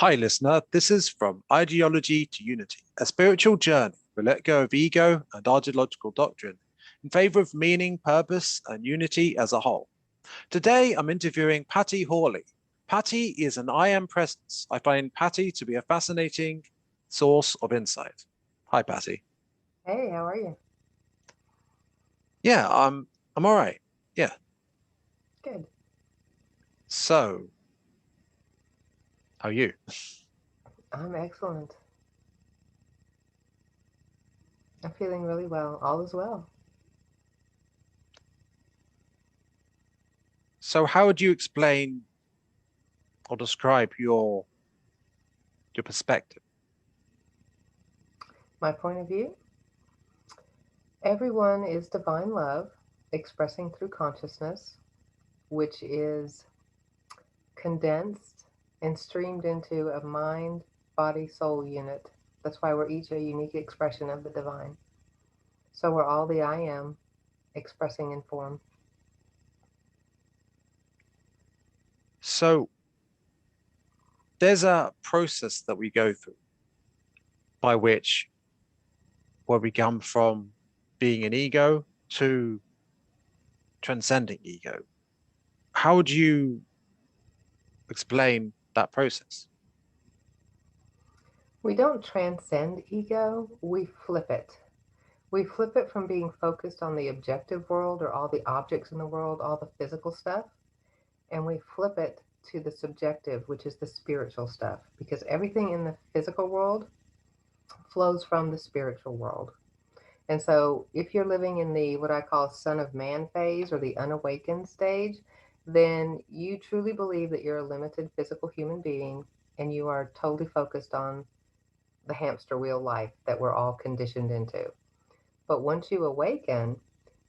Hi, listener. This is From Ideology to Unity, a spiritual journey. We let go of ego and ideological doctrine in favor of meaning, purpose, and unity as a whole. Today, I'm interviewing Patty Hawley. Patty is an I am presence. I find Patty to be a fascinating source of insight. Hi, Patty. Hey, how are you? Yeah, I'm all right. Yeah. Good. So, how are you? I'm excellent. I'm feeling really well. All is well. So, how would you explain or describe your perspective? My point of view, everyone is divine love expressing through consciousness, which is condensed and streamed into a mind, body, soul unit. That's why we're each a unique expression of the divine. So we're all the I am expressing in form. So, there's a process that we go through by which where we come from being an ego to transcending ego. How would you explain that process? We don't transcend ego, we flip it. We flip it from being focused on the objective world or all the objects in the world, all the physical stuff, and we flip it to the subjective, which is the spiritual stuff, because everything in the physical world flows from the spiritual world. And so, if you're living in the what I call son of man phase or the unawakened stage, then you truly believe that you're a limited physical human being and you are totally focused on the hamster wheel life that we're all conditioned into. But once you awaken,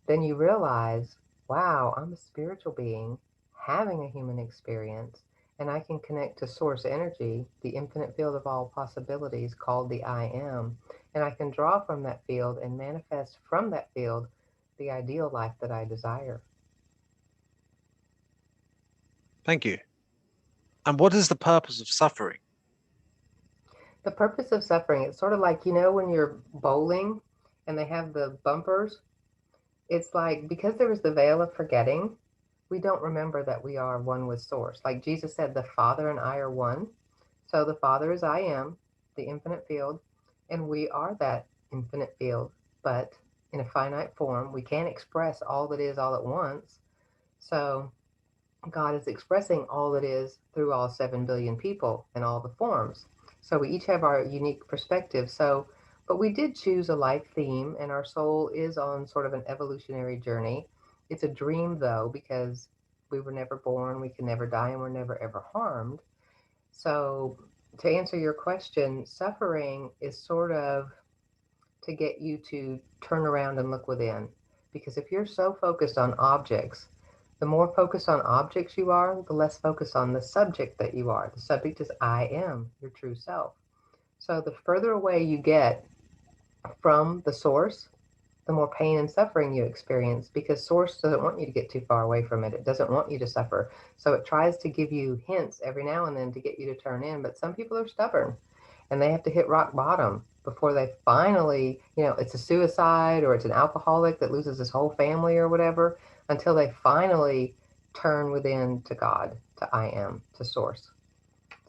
then you realize, wow, I'm a spiritual being having a human experience, and I can connect to source energy, the infinite field of all possibilities called the I am, and I can draw from that field and manifest from that field the ideal life that I desire. Thank you. And what is the purpose of suffering? The purpose of suffering, it's sort of like, when you're bowling and they have the bumpers, it's like because there is the veil of forgetting, we don't remember that we are one with Source. Like Jesus said, the Father and I are one. So the Father is I am, the infinite field, and we are that infinite field, but in a finite form. We can't express all that is all at once. So God is expressing all that is through all 7 billion people in all the forms. So we each have our unique perspective. So, but we did choose a life theme, and our soul is on sort of an evolutionary journey. It's a dream, though, because we were never born, we can never die, and we're never ever harmed. So, to answer your question, suffering is sort of to get you to turn around and look within. Because if you're so focused on objects, the more focused on objects you are, the less focused on the subject that you are. The subject is I am, your true self. So the further away you get from the source, the more pain and suffering you experience because source doesn't want you to get too far away from it. It doesn't want you to suffer. So it tries to give you hints every now and then to get you to turn in. But some people are stubborn and they have to hit rock bottom before they finally, it's a suicide or it's an alcoholic that loses his whole family or whatever, until they finally turn within to God, to I am, to source.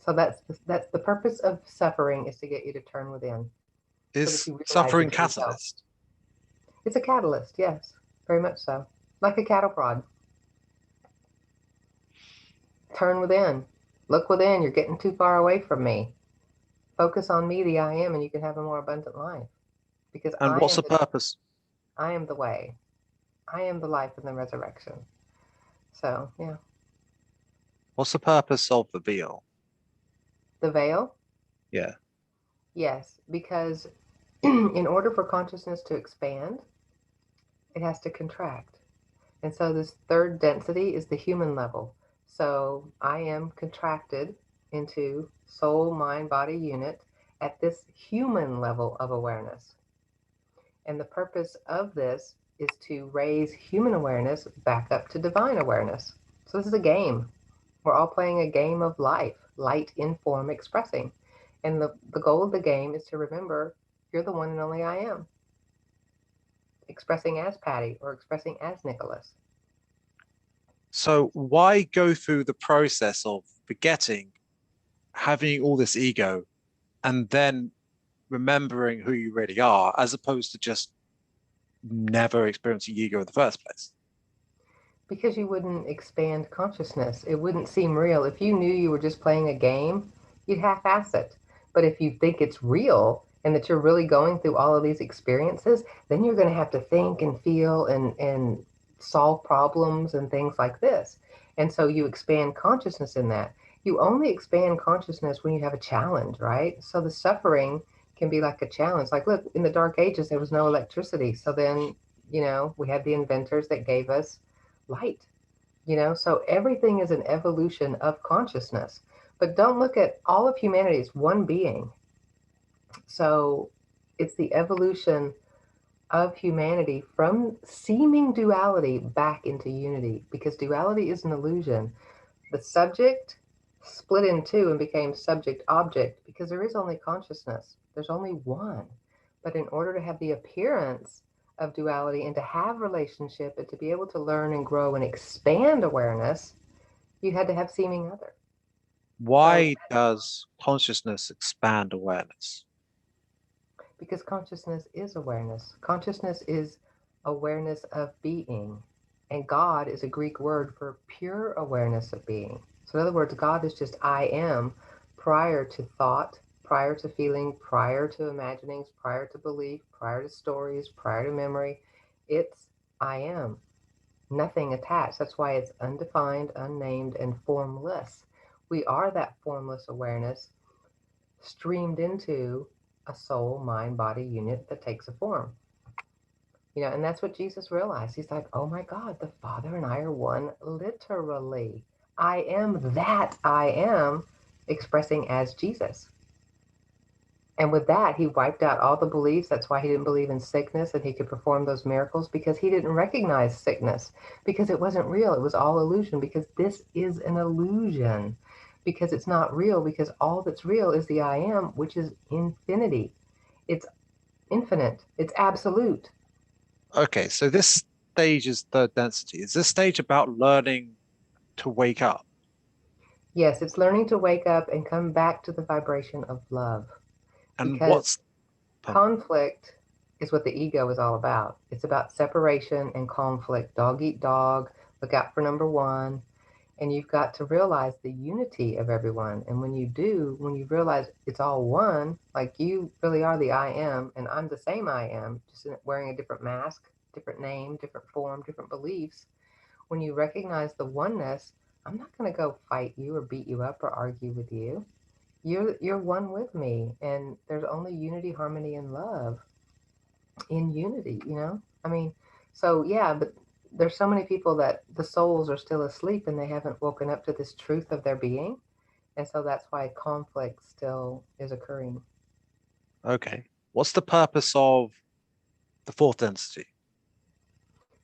So that's the purpose of suffering, is to get you to turn within so that Is you realize your suffering true self. catalyst? It's a catalyst, yes, very much so. Like a cattle prod. Turn within. Look within. You're getting too far away from me. Focus on me, the I am, and you can have a more abundant life. Because And what's the purpose? I am the way. I am the life and the resurrection. So yeah. What's the purpose of the veil? The veil? Yeah. Yes. Because in order for consciousness to expand, it has to contract. And so this third density is the human level. So I am contracted into soul, mind, body unit at this human level of awareness. And the purpose of this is to raise human awareness back up to divine awareness. So this is a game. We're all playing a game of life. light in form expressing. And the goal of the game is to remember you're the one and only I am, expressing as Patty or expressing as Nicholas. So why go through the process of forgetting, having all this ego, and then remembering who you really are, as opposed to just never experiencing ego in the first place? Because you wouldn't expand consciousness. It wouldn't seem real. If you knew you were just playing a game, you'd half-ass it. But if you think it's real and that you're really going through all of these experiences, then you're going to have to think and feel and solve problems and things like this. And so you expand consciousness in that. You only expand consciousness when you have a challenge, right? So the suffering can be like a challenge. Like, look, in the Dark Ages, there was no electricity. So then, we had the inventors that gave us light. So everything is an evolution of consciousness. But don't look at all of humanity as one being. So it's the evolution of humanity from seeming duality back into unity, because duality is an illusion. The subject split in two and became subject object because there is only consciousness. There's only one. But in order to have the appearance of duality and to have relationship and to be able to learn and grow and expand awareness, you had to have seeming other. So Why does consciousness expand awareness? because consciousness is awareness. Consciousness is awareness of being. And God is a Greek word for pure awareness of being. So, in other words, God is just I am prior to thought, prior to feeling, prior to imaginings, prior to belief, prior to stories, prior to memory. It's I am. Nothing attached. That's why it's undefined, unnamed, and formless. We are that formless awareness streamed into a soul, mind, body unit that takes a form. And that's what Jesus realized. He's like, oh my God, the Father and I are one literally. I am that I am expressing as Jesus. And with that, he wiped out all the beliefs. That's why he didn't believe in sickness and he could perform those miracles, because he didn't recognize sickness, because it wasn't real. It was all illusion, because this is an illusion, because it's not real, because all that's real is the I am, which is infinity. It's infinite. It's absolute. Okay, so this stage is third density. Is this stage about learning to wake up? Yes, it's learning to wake up and come back to the vibration of love, And because what's conflict is what the ego is all about. It's about separation and conflict. Dog eat dog, look out for number one. And you've got to realize the unity of everyone. And when you do, when you realize it's all one, like you really are the I am, and I'm the same I am, just wearing a different mask, different name, different form, different beliefs. When you recognize the oneness, I'm not going to go fight you or beat you up or argue with you. You're one with me, and there's only unity, harmony, and love in unity. I mean, so yeah, but there's so many people that the souls are still asleep and they haven't woken up to this truth of their being, and so that's why conflict still is occurring. okay? What's the purpose of the fourth density?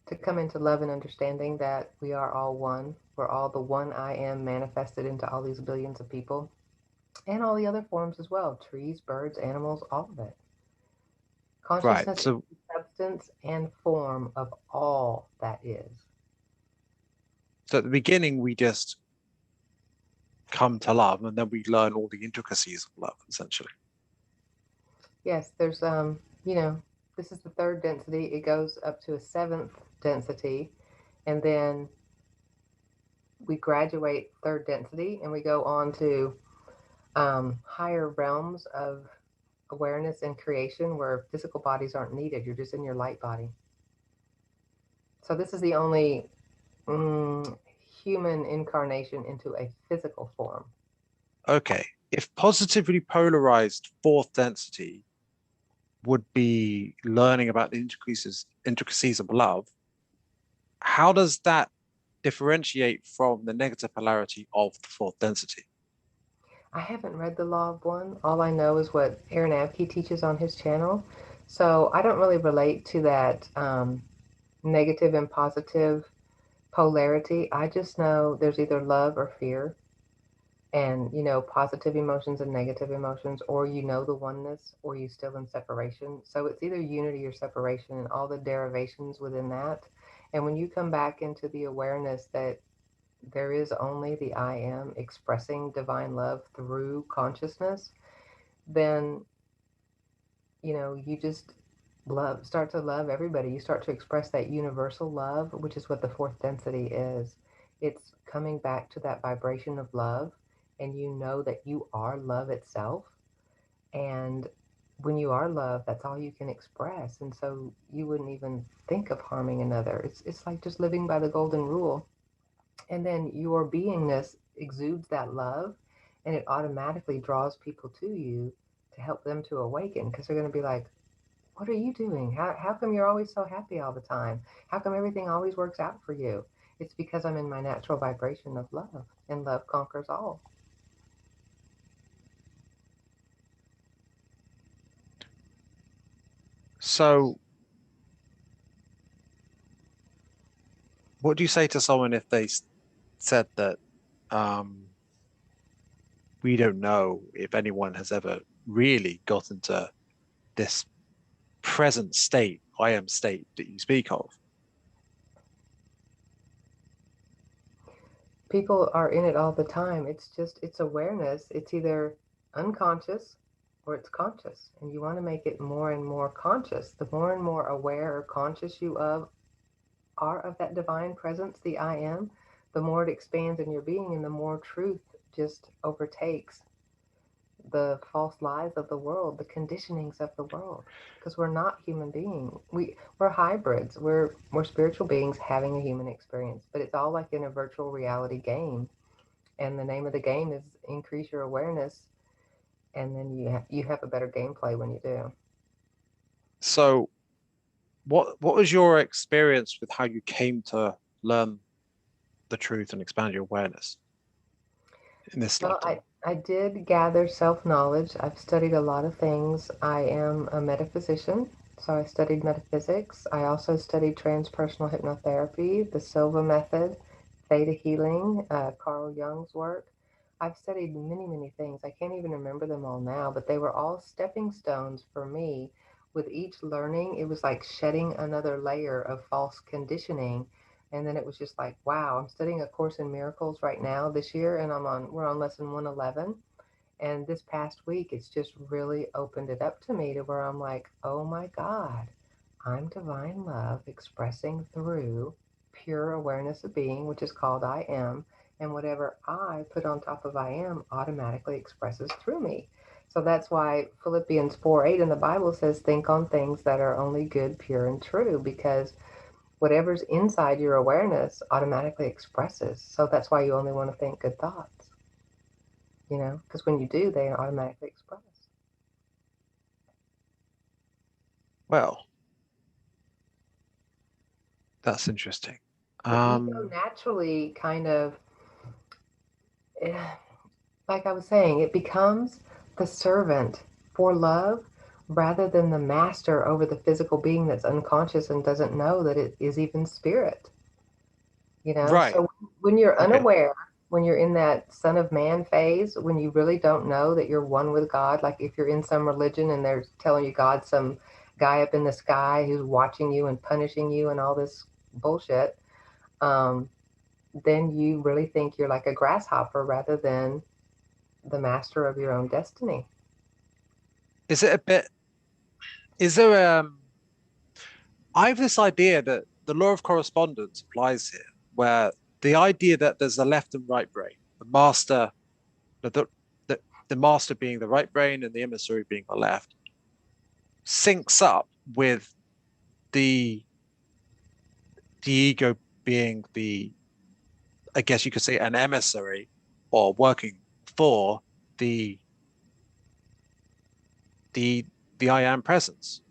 To come into love and understanding that we are all one. We're all the one I am manifested into all these billions of people and all the other forms as well: trees, birds, animals, all of it. Right. Consciousness is So the substance and form of all that is. so at the beginning we just come to love, and then we learn all the intricacies of love, essentially. Yes, there's this is the third density. It goes up to a seventh density, and then we graduate third density and we go on to higher realms of awareness and creation where physical bodies aren't needed. You're just in your light body. So this is the only human incarnation into a physical form. Okay. If positively polarized fourth density would be learning about the intricacies of love, how does that differentiate from the negative polarity of the fourth density? I haven't read the Law of One. All I know is what Aaron Abke teaches on his channel. So I don't really relate to that negative and positive polarity. I just know there's either love or fear. and positive emotions and negative emotions, or the oneness, or you still in separation. So it's either unity or separation and all the derivations within that. And when you come back into the awareness that there is only the I am expressing divine love through consciousness, then you just start to love everybody. You start to express that universal love, which is what the fourth density is. It's coming back to that vibration of love, and you know that you are love itself. And when you are love, that's all you can express. And so you wouldn't even think of harming another. It's like just living by the golden rule. And then your beingness exudes that love, and it automatically draws people to you to help them to awaken, because they're going to be like, what are you doing? How come you're always so happy all the time? How come everything always works out for you? It's because I'm in my natural vibration of love, and love conquers all. So, what do you say to someone if they said that um, we don't know if anyone has ever really got into this present state, I am state that you speak of? People are in it all the time. It's awareness. It's either unconscious or it's conscious. And you want to make it more and more conscious. The more and more aware or conscious you are of that divine presence, the I am, the more it expands in your being, and the more truth just overtakes the false lies of the world, the conditionings of the world. Because we're not human beings. We're hybrids. We're spiritual beings having a human experience. But it's all like in a virtual reality game. And the name of the game is increase your awareness, and then you have a better gameplay when you do. So, what was your experience with how you came to learn the truth and expand your awareness in this Well, lifetime? I did gather self knowledge. I've studied a lot of things. I am a metaphysician, so I studied metaphysics. I also studied transpersonal hypnotherapy, the Silva method, theta healing, Carl Jung's work. I've studied many, many things. I can't even remember them all now, but they were all stepping stones for me. With each learning, it was like shedding another layer of false conditioning, and then it was just like, wow, I'm studying A Course in Miracles right now this year, and we're on lesson 111. And this past week, it's just really opened it up to me to where I'm like, oh my God, I'm divine love expressing through pure awareness of being, which is called I am. And whatever I put on top of I am automatically expresses through me. So that's why Philippians 4:8 in the Bible says, think on things that are only good, pure, and true, because whatever's inside your awareness automatically expresses. So that's why you only want to think good thoughts, because when you do, they automatically express. Well, that's interesting. The ego Um, naturally kind of, eh, like I was saying, it becomes the servant for love rather than the master over the physical being that's unconscious and doesn't know that it is even spirit. right. So when you're Okay. unaware, when you're in that son of man phase, when you really don't know that you're one with God, like if you're in some religion and they're telling you God's some guy up in the sky who's watching you and punishing you and all this bullshit, um, then you really think you're like a grasshopper rather than the master of your own destiny. Is it a bit, is there, I have this idea that the law of correspondence applies here, where the idea that there's a left and right brain, the master, the, the, the master being the right brain and the emissary being the left, syncs up with the the ego being the, I guess you could say, an emissary or working for the the the I am presence,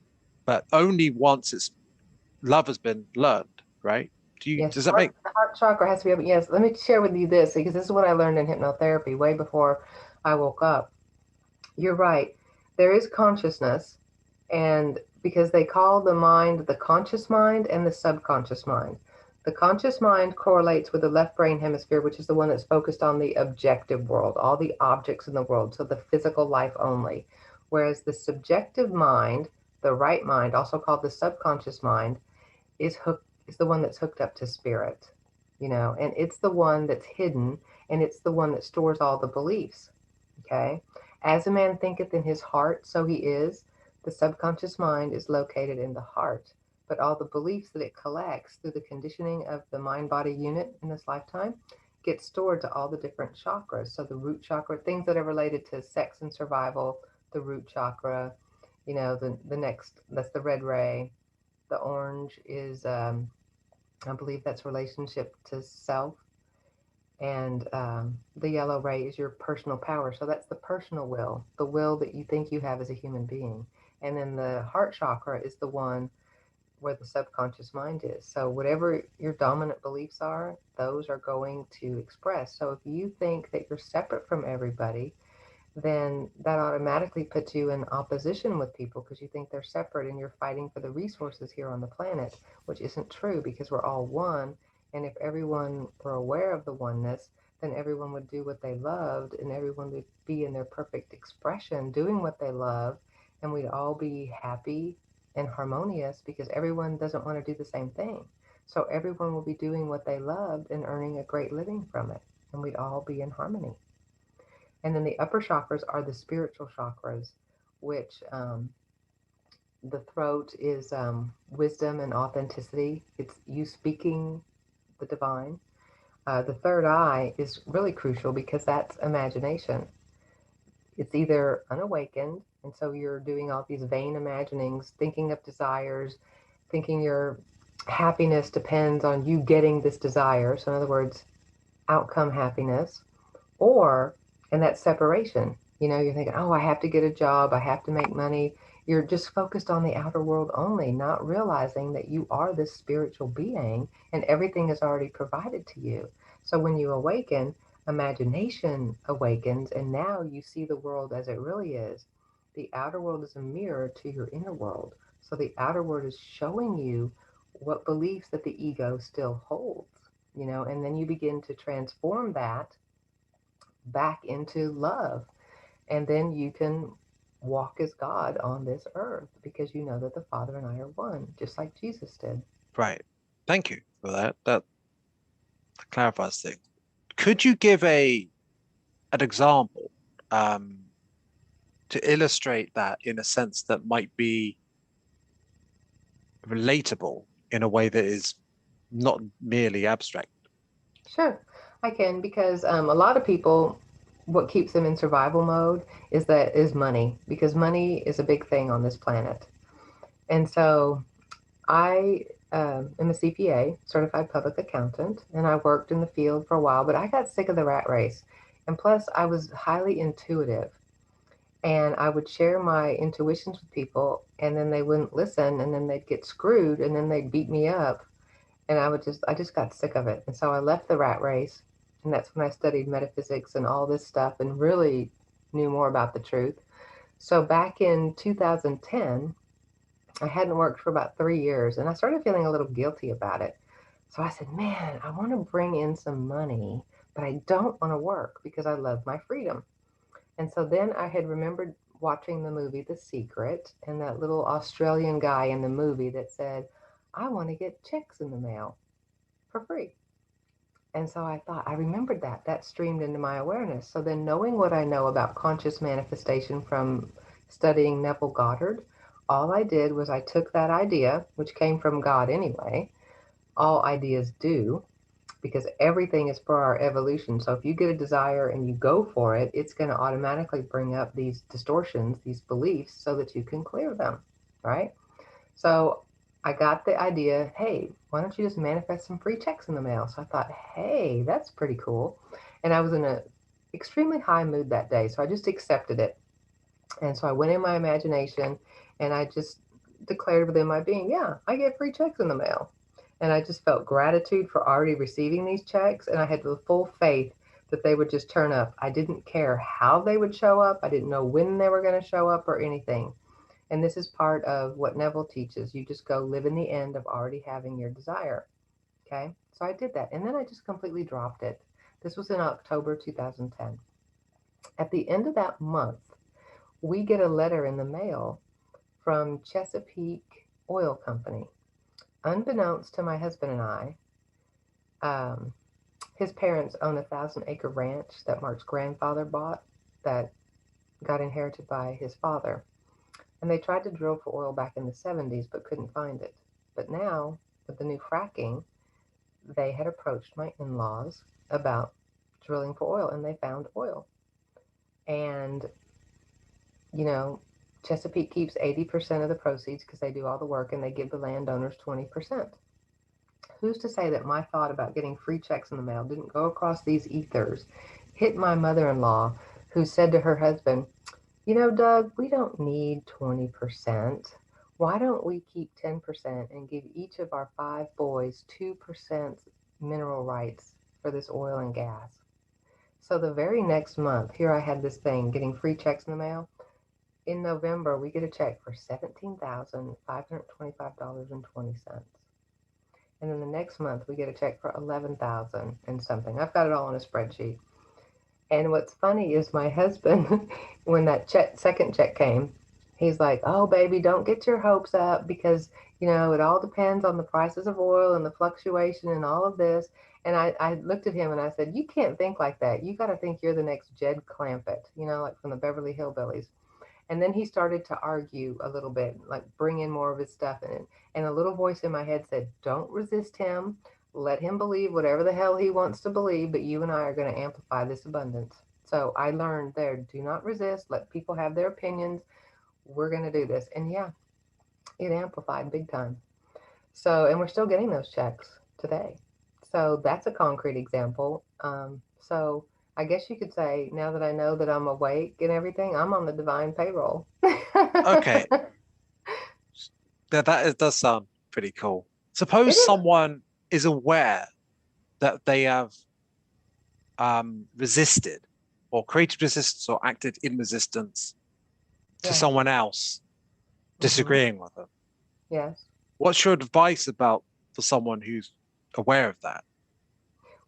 but only once its love has been learned, right? Yes, Does that make the heart chakra has to be open. Yes, let me share with you this, because this is what I learned in hypnotherapy way before I woke up. You're right. There is consciousness, and because they call the mind the conscious mind and the subconscious mind. The conscious mind correlates with the left brain hemisphere, which is the one that's focused on the objective world, all the objects in the world, so the physical life only. Whereas the subjective mind, the right mind, also called the subconscious mind, is the one that's hooked up to spirit, and it's the one that's hidden, and it's the one that stores all the beliefs. Okay? As a man thinketh in his heart, so he is. The subconscious mind is located in the heart, but all the beliefs that it collects through the conditioning of the mind body unit in this lifetime get stored to all the different chakras. So the root chakra, things that are related to sex and survival, the root chakra, the next, that's the red ray. The orange is, I believe that's relationship to self. And the yellow ray is your personal power. So that's the personal will, the will that you think you have as a human being. And then the heart chakra is the one where the subconscious mind is. So whatever your dominant beliefs are, those are going to express. So if you think that you're separate from everybody, then that automatically puts you in opposition with people because you think they're separate and you're fighting for the resources here on the planet, which isn't true because we're all one. And if everyone were aware of the oneness, then everyone would do what they loved and everyone would be in their perfect expression doing what they love. And we'd all be happy and harmonious because everyone doesn't want to do the same thing. So everyone will be doing what they loved and earning a great living from it. And we'd all be in harmony. And then the upper chakras are the spiritual chakras, which the throat is wisdom and authenticity. It's you speaking the divine. The third eye is really crucial because that's imagination. It's either unawakened, and so you're doing all these vain imaginings, thinking of desires, thinking your happiness depends on you getting this desire. So, in other words, outcome happiness, or and that separation. You're thinking, oh, I have to get a job, I have to make money. You're just focused on the outer world only, not realizing that you are this spiritual being and everything is already provided to you. So when you awaken, imagination awakens, and now you see the world as it really is. The outer world is a mirror to your inner world. So the outer world is showing you what beliefs that the ego still holds, and then you begin to transform that back into love. And then you can walk as God on this earth because you know that the Father and I are one, just like Jesus did. Right. Thank you for that. That clarifies things. Could you give an example um, to illustrate that in a sense that might be relatable in a way that is not merely abstract? Sure, I can, because a lot of people, what keeps them in survival mode is money, because money is a big thing on this planet. And so I am a CPA, certified public accountant, and I worked in the field for a while, but I got sick of the rat race. And plus, I was highly intuitive, and I would share my intuitions with people, and then they wouldn't listen, and then they'd get screwed, and then they'd beat me up, and I just got sick of it. And so I left the rat race, and that's when I studied metaphysics and all this stuff, and really knew more about the truth. So back in 2010, I hadn't worked for about 3 years, and I started feeling a little guilty about it. So I said, man, I want to bring in some money, but I don't want to work because I love my freedom. And so then I had remembered watching the movie The Secret and that little Australian guy in the movie that said, I want to get checks in the mail for free. And so I thought, I remembered that. That streamed into my awareness. So then, knowing what I know about conscious manifestation from studying Neville Goddard, all I did was I took that idea, which came from God anyway. All ideas do, because everything is for our evolution. So if you get a desire and you go for it, it's going to automatically bring up these distortions, these beliefs, so that you can clear them, right? So I got the idea, hey, why don't you just manifest some free checks in the mail? So I thought, hey, that's pretty cool. And I was in an extremely high mood that day, so I just accepted it. And so I went in my imagination and I just declared within my being, yeah, I get free checks in the mail. And I just felt gratitude for already receiving these checks. And I had the full faith that they would just turn up. I didn't care how they would show up. I didn't know when they were going to show up or anything. And this is part of what Neville teaches. You just go live in the end of already having your desire. Okay. So I did that. And then I just completely dropped it. This was in October 2010. At the end of that month, we get a letter in the mail from Chesapeake Oil Company. Unbeknownst to my husband and I, um, his parents own a 1,000-acre ranch that Mark's grandfather bought that got inherited by his father. And they tried to drill for oil back in the 70s but couldn't find it. But now, with the new fracking, they had approached my in laws about drilling for oil and they found oil. And, you know, Chesapeake keeps 80% of the proceeds because they do all the work and they give the landowners 20%. Who's to say that my thought about getting free checks in the mail didn't go across these ethers, hit my mother in law, who said to her husband, you know, Doug, we don't need 20%. Why don't we keep 10% and give each of our 5 boys 2% mineral rights for this oil and gas? So the very next month, here I had this thing getting free checks in the mail. In November, we get a check for $17,525.20. And then the next month, we get a check for $11,000 and something. I've got it all in a spreadsheet. And what's funny is my husband, when that second check came, he's like, oh, baby, don't get your hopes up because, you know, it all depends on the prices of oil and the fluctuation and all of this. And I looked at him and I said, you can't think like that. You got to think you're the next Jed Clampett, you know, like from the Beverly Hillbillies. And then he started to argue a little bit, like bring in more of his stuff in it. And a little voice in my head said, don't resist him. Let him believe whatever the hell he wants to believe, but you and I are going to amplify this abundance. So I learned there, do not resist. Let people have their opinions. We're going to do this. And yeah, it amplified big time. So, and we're still getting those checks today. So that's a concrete example. So I guess you could say, now that I know that I'm awake and everything, I'm on the divine payroll. Okay, does sound pretty cool. It Suppose is. someone is aware that they have resisted or created resistance or acted in resistance to Yes. someone else Mm-hmm. disagreeing with them. Yes. What's your advice about for someone who's aware of that?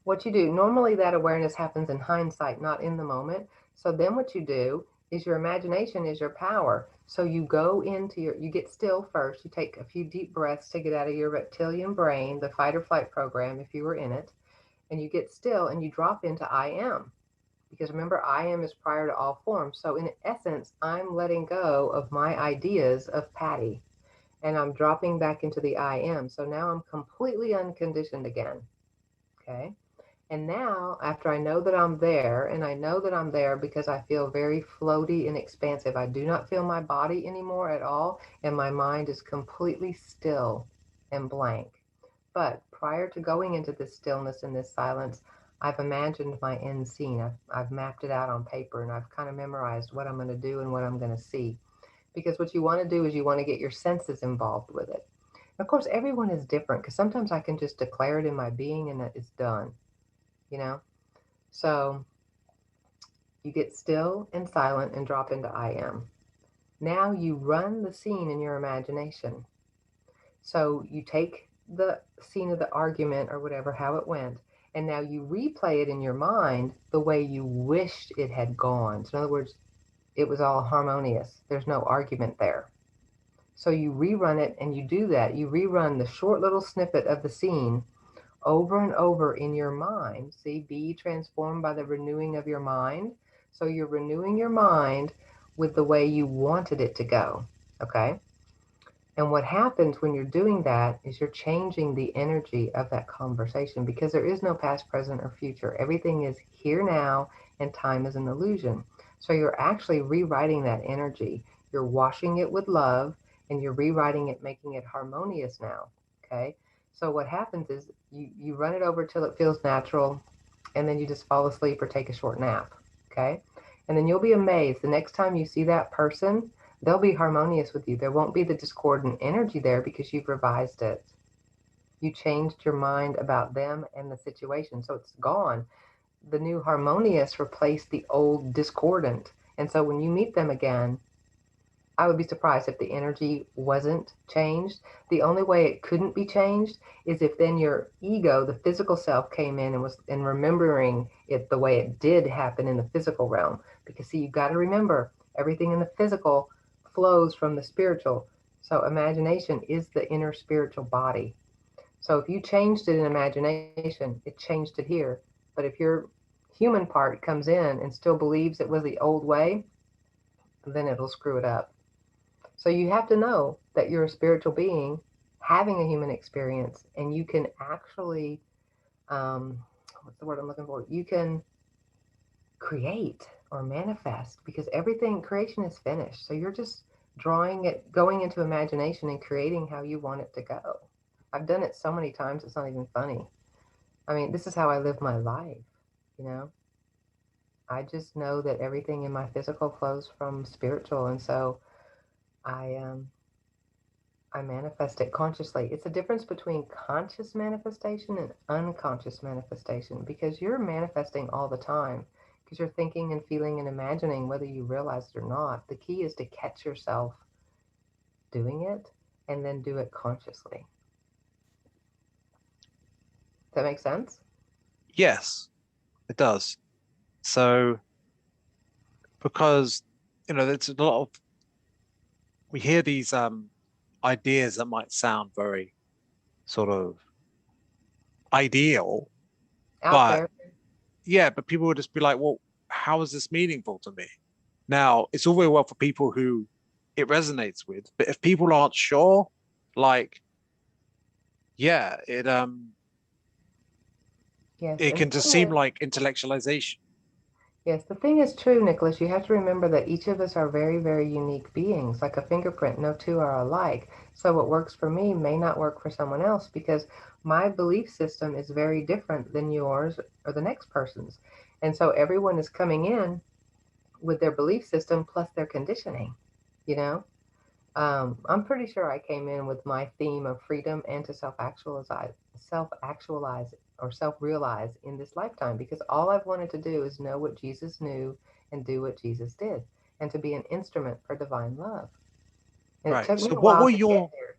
What you do, normally that awareness happens in hindsight, not in the moment. So then what you do is your imagination is your power. So you go into you get still first. You take a few deep breaths to get out of your reptilian brain, the fight or flight program, if you were in it. And you get still and you drop into I am. Because remember, I am is prior to all forms. So in essence, I'm letting go of my ideas of Patty and I'm dropping back into the I am. So now I'm completely unconditioned again. Okay. And now, after I know that I'm there, and I know that I'm there because I feel very floaty and expansive, I do not feel my body anymore at all, and my mind is completely still and blank. But prior to going into this stillness and this silence, I've imagined my end scene. I've mapped it out on paper, and I've kind of memorized what I'm going to do and what I'm going to see. Because what you want to do is you want to get your senses involved with it. Of course, everyone is different because sometimes I can just declare it in my being and it's done, you know? So you get still and silent and drop into I am. Now you run the scene in your imagination. So you take the scene of the argument or whatever, how it went, and now you replay it in your mind the way you wished it had gone. So in other words, it was all harmonious. There's no argument there. So you rerun it and you do that. You rerun the short little snippet of the scene over and over in your mind. See, be transformed by the renewing of your mind. So you're renewing your mind with the way you wanted it to go. Okay. And what happens when you're doing that is you're changing the energy of that conversation because there is no past, present, or future. Everything is here now, and time is an illusion. So you're actually rewriting that energy. You're washing it with love and you're rewriting it, making it harmonious now. Okay. So what happens is you run it over till it feels natural and then you just fall asleep or take a short nap. Okay. And then you'll be amazed the next time you see that person, they'll be harmonious with you. There won't be the discordant energy there because you've revised it. You changed your mind about them and the situation. So it's gone. The new harmonious replaced the old discordant. And so when you meet them again, I would be surprised if the energy wasn't changed. The only way it couldn't be changed is if then your ego, the physical self, came in and was in remembering it the way it did happen in the physical realm. Because see, you've got to remember everything in the physical flows from the spiritual. So imagination is the inner spiritual body. So if you changed it in imagination, it changed it here. But if your human part comes in and still believes it was the old way, then it'll screw it up. So you have to know that you're a spiritual being having a human experience, and you can actually, um, what's the word I'm looking for? You can create or manifest because everything creation is finished. So you're just drawing it, going into imagination and creating how you want it to go. I've done it so many times, it's not even funny. I mean, this is how I live my life, you know? I just know that everything in my physical flows from spiritual. And so I, um, I manifest it consciously. It's a difference between conscious manifestation and unconscious manifestation because you're manifesting all the time because you're thinking and feeling and imagining whether you realize it or not. The key is to catch yourself doing it and then do it consciously. Does that make sense? Yes, it does. So because there's a lot of we hear these ideas that might sound very sort of ideal, Out but there. yeah, but people would just be like, well, how is this meaningful to me? Now, it's all very well for people who it resonates with, but if people aren't sure, like, yeah, Yes. it And the can just thing seem is, like intellectualization. yes, the thing is true, Nicholas. You have to remember that each of us are very, very unique beings. Like a fingerprint, no two are alike. So what works for me may not work for someone else because my belief system is very different than yours or the next person's. And so everyone is coming in with their belief system plus their conditioning, you know? I'm pretty sure I came in with my theme of freedom and to self-actualize or self-realize in this lifetime because all I've wanted to do is know what Jesus knew and do what Jesus did and to be an instrument for divine love. And it Right. took me So a what while were to get your here,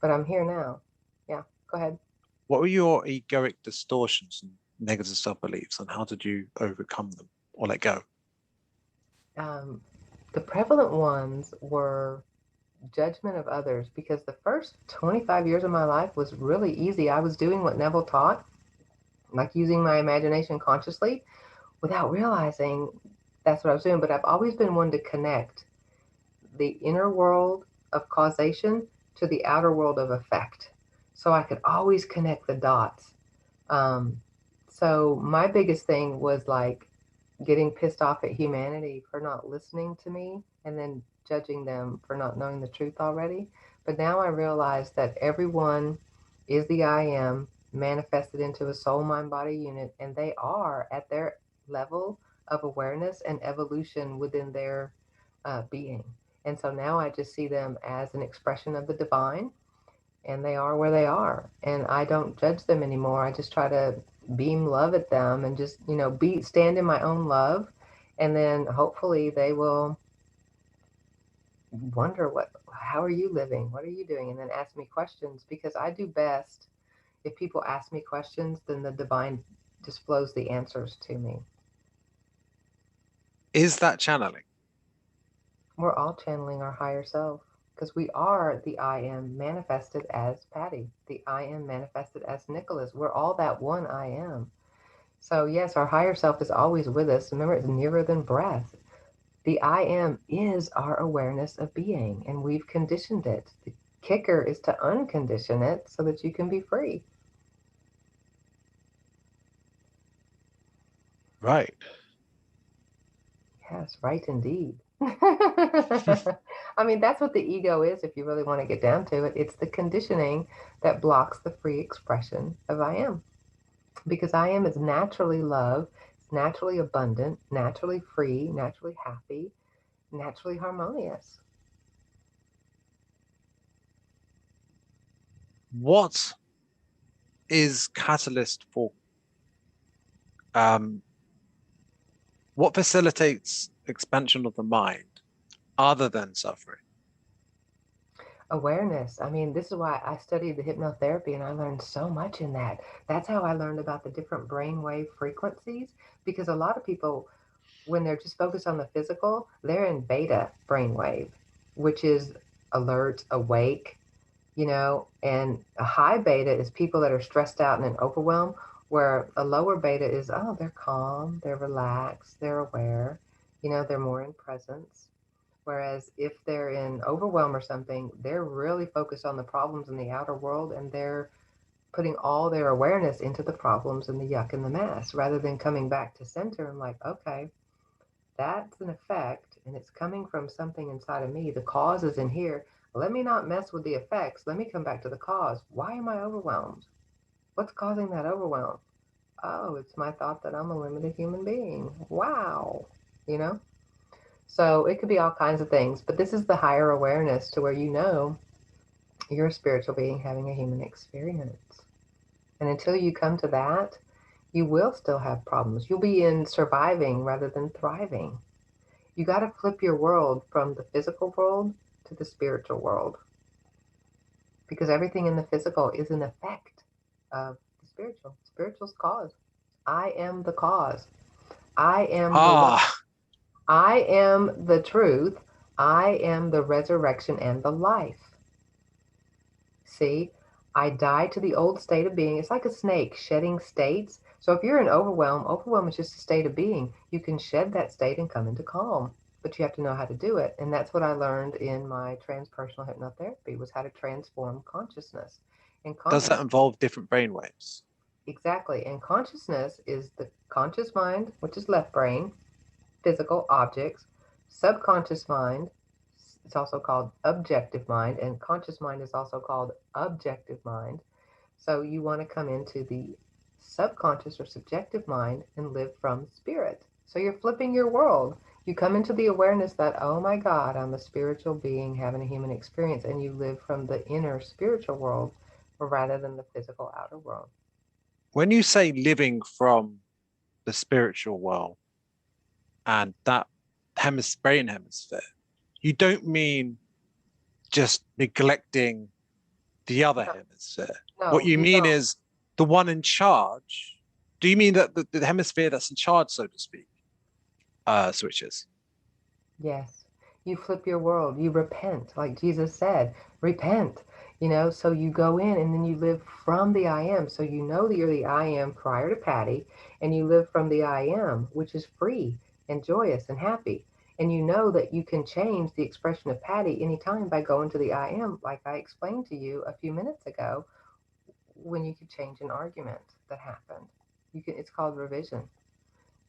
but I'm here now. Yeah, go ahead. what were your egoic distortions and negative self-beliefs, and how did you overcome them or let go? Um, the prevalent ones were judgment of others because the first 25 years of my life was really easy. I was doing what Neville taught, like using my imagination consciously without realizing that's what I was doing. But I've always been one to connect the inner world of causation to the outer world of effect. So I could always connect the dots. Um, so my biggest thing was like getting pissed off at humanity for not listening to me and then judging them for not knowing the truth already. But now I realize that everyone is the I am manifested into a soul mind body unit, and they are at their level of awareness and evolution within their being. And so now I just see them as an expression of the divine, and they are where they are. And I don't judge them anymore. I just try to beam love at them and just, be stand in my own love. And then hopefully they will wonder how are you living? What are you doing? And then ask me questions because I do best if people ask me questions, then the divine just flows the answers to me. Is that channeling? We're all channeling our higher self because we are the I am manifested as Patty, the I am manifested as Nicholas. We're all that one I am. So, yes, our higher self is always with us. Remember, it's nearer than breath. The I am is our awareness of being, and we've conditioned it. The kicker is to uncondition it so that you can be free. Right. Yes, right indeed. I mean, that's what the ego is if you really want to get down to it. It's the conditioning that blocks the free expression of I am. Because I am is naturally love, it's naturally abundant, naturally free, naturally happy, naturally harmonious. What is catalyst for um what facilitates expansion of the mind other than suffering? Awareness. I mean, this is why I studied the hypnotherapy and I learned so much in that. That's how I learned about the different brainwave frequencies, because a lot of people, when they're just focused on the physical, they're in beta brainwave, which is alert, awake, and a high beta is people that are stressed out and in overwhelm, where a lower beta is, oh, they're calm, they're relaxed, they're aware, they're more in presence. Whereas if they're in overwhelm or something, they're really focused on the problems in the outer world, and they're putting all their awareness into the problems and the yuck and the mess rather than coming back to center and like, okay, that's an effect and it's coming from something inside of me. The cause is in here. Let me not mess with the effects. Let me come back to the cause. Why am I overwhelmed? What's causing that overwhelm? Oh, it's my thought that I'm a limited human being. Wow. You know? So it could be all kinds of things, but this is the higher awareness to where you're a spiritual being having a human experience. And until you come to that, you will still have problems. You'll be in surviving rather than thriving. You got to flip your world from the physical world to the spiritual world, because everything in the physical is an effect of the spiritual. Spiritual's cause. I am the cause. I am the love. Ah, I am the truth. I am the resurrection and the life. See, I die to the old state of being. It's like a snake shedding states. So if you're in overwhelm, overwhelm is just a state of being. You can shed that state and come into calm, but you have to know how to do it. And that's what I learned in my transpersonal hypnotherapy, was how to transform consciousness. And does that involve different brainwaves? exactly. And consciousness is the conscious mind, which is left brain, physical objects, subconscious mind. It's also called objective mind, and conscious mind is also called objective mind. So you want to come into the subconscious or subjective mind and live from spirit. So you're flipping your world. You come into the awareness that, oh my God, I'm a spiritual being having a human experience, and you live from the inner spiritual world rather than the physical outer world. When you say living from the spiritual world and that brain hemisphere, you don't mean just neglecting the other No, hemisphere. What no, you you mean don't. is the one in charge. Do you mean that the hemisphere that's in charge, so to speak, switches? Yes. You flip your world. You repent, like Jesus said, repent. So you go in and then you live from the I am. So you know that you're the I am prior to Patty, and you live from the I am, which is free and joyous and happy. And you know that you can change the expression of Patty anytime by going to the I am, like I explained to you a few minutes ago, when you could change an argument that happened. It's called revision.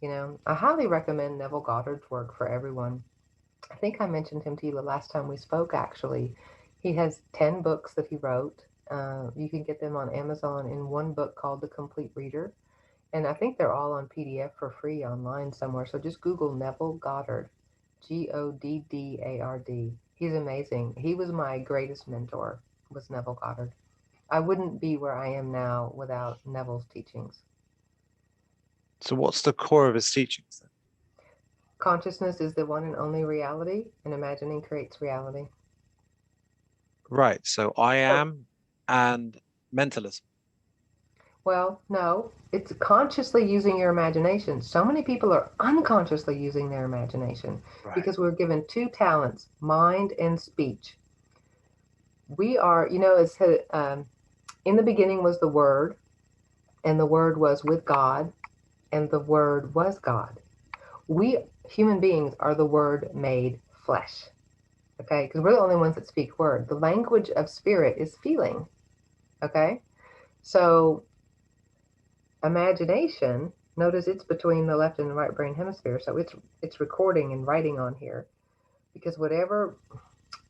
I highly recommend Neville Goddard's work for everyone. I think I mentioned him to you the last time we spoke, actually. He has 10 books that he wrote. You can get them on Amazon in one book called The Complete Reader. And I think they're all on PDF for free online somewhere. So just Google Neville Goddard, Goddard. He's amazing. He was my greatest mentor, was Neville Goddard. I wouldn't be where I am now without Neville's teachings. So what's the core of his teachings then? Consciousness is the one and only reality, and imagining creates reality. Right. So I So am and mentalism. well, no, it's consciously using your imagination. So many people are unconsciously using their imagination Right. because we're given two talents, mind and speech. We are, it's in the beginning was the Word, and the Word was with God, and the Word was God. We human beings are the Word made flesh, okay? Because we're the only ones that speak word. The language of spirit is feeling, okay? So imagination, notice it's between the left and the right brain hemisphere, so it's recording and writing on here, because whatever,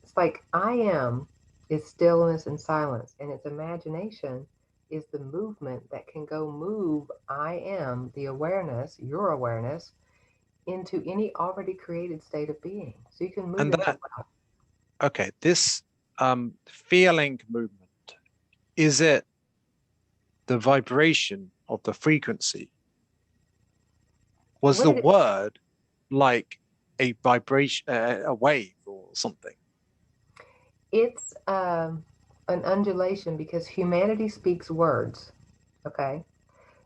it's like I am is stillness and silence, and its imagination is the movement that can go move I am, the awareness, your awareness, into any already created state of being, so you can move And into that, okay, this feeling movement, is it the vibration of the frequency? Was what the it word like a vibration, a wave or something? It's an undulation because humanity speaks words. Okay.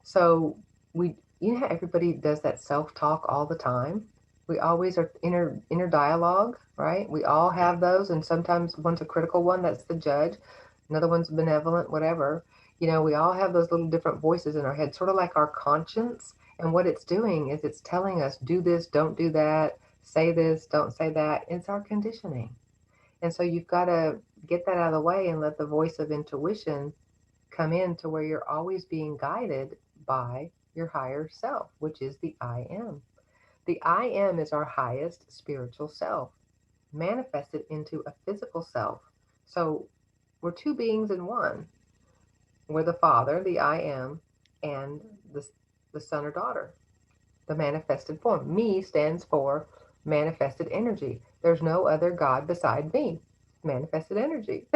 So you know how everybody does that self-talk all the time? We always are inner dialogue, right? We all have those, and sometimes one's a critical one, that's the judge. Another one's benevolent, whatever. You know, we all have those little different voices in our head, sort of like our conscience. And what it's doing is it's telling us, do this, don't do that, say this, don't say that. It's our conditioning. And so you've got to get that out of the way and let the voice of intuition come in to where you're always being guided by your higher self, which is the I am. The I am is our highest spiritual self, manifested into a physical self. So we're two beings in one. We're the Father, the I am, and the son or daughter, the manifested form. Me stands for manifested energy. There's no other God beside me. Manifested energy.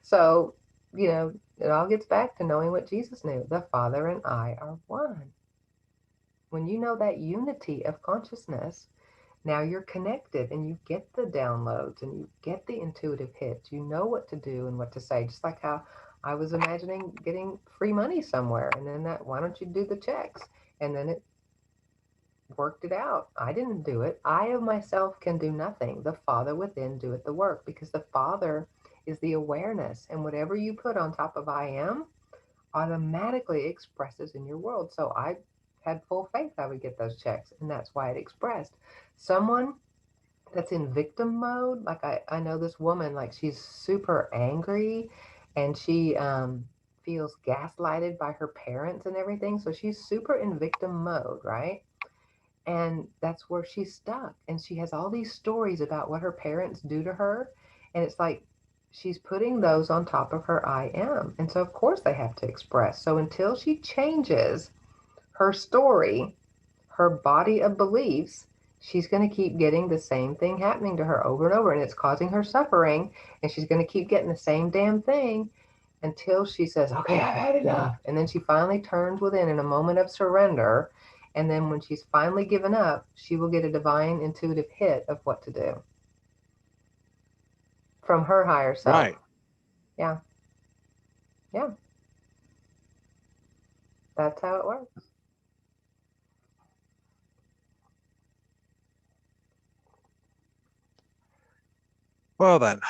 So, it all gets back to knowing what Jesus knew. The Father and I are one. When you know that unity of consciousness, now you're connected and you get the downloads and you get the intuitive hits. You know what to do and what to say. Just like how I was imagining getting free money somewhere, and then that, why don't you do the checks? And then it worked it out. I didn't do it. I of myself can do nothing. The Father within doeth the work, because the Father is the awareness. And whatever you put on top of I am automatically expresses in your world. So I had full faith I would get those checks, and that's why it expressed. Someone that's in victim mode, like I know this woman, like she's super angry, and she feels gaslighted by her parents and everything. So she's super in victim mode, right? And that's where she's stuck, and she has all these stories about what her parents do to her, and it's like she's putting those on top of her I am, and so of course they have to express. So until she changes her story, her body of beliefs, she's going to keep getting the same thing happening to her over and over, and it's causing her suffering, and she's going to keep getting the same damn thing until she says, okay, I've had enough. And then she finally turns within in a moment of surrender. And then when she's finally given up, she will get a divine intuitive hit of what to do from her higher self. Right. Yeah. Yeah. That's how it works. Well then,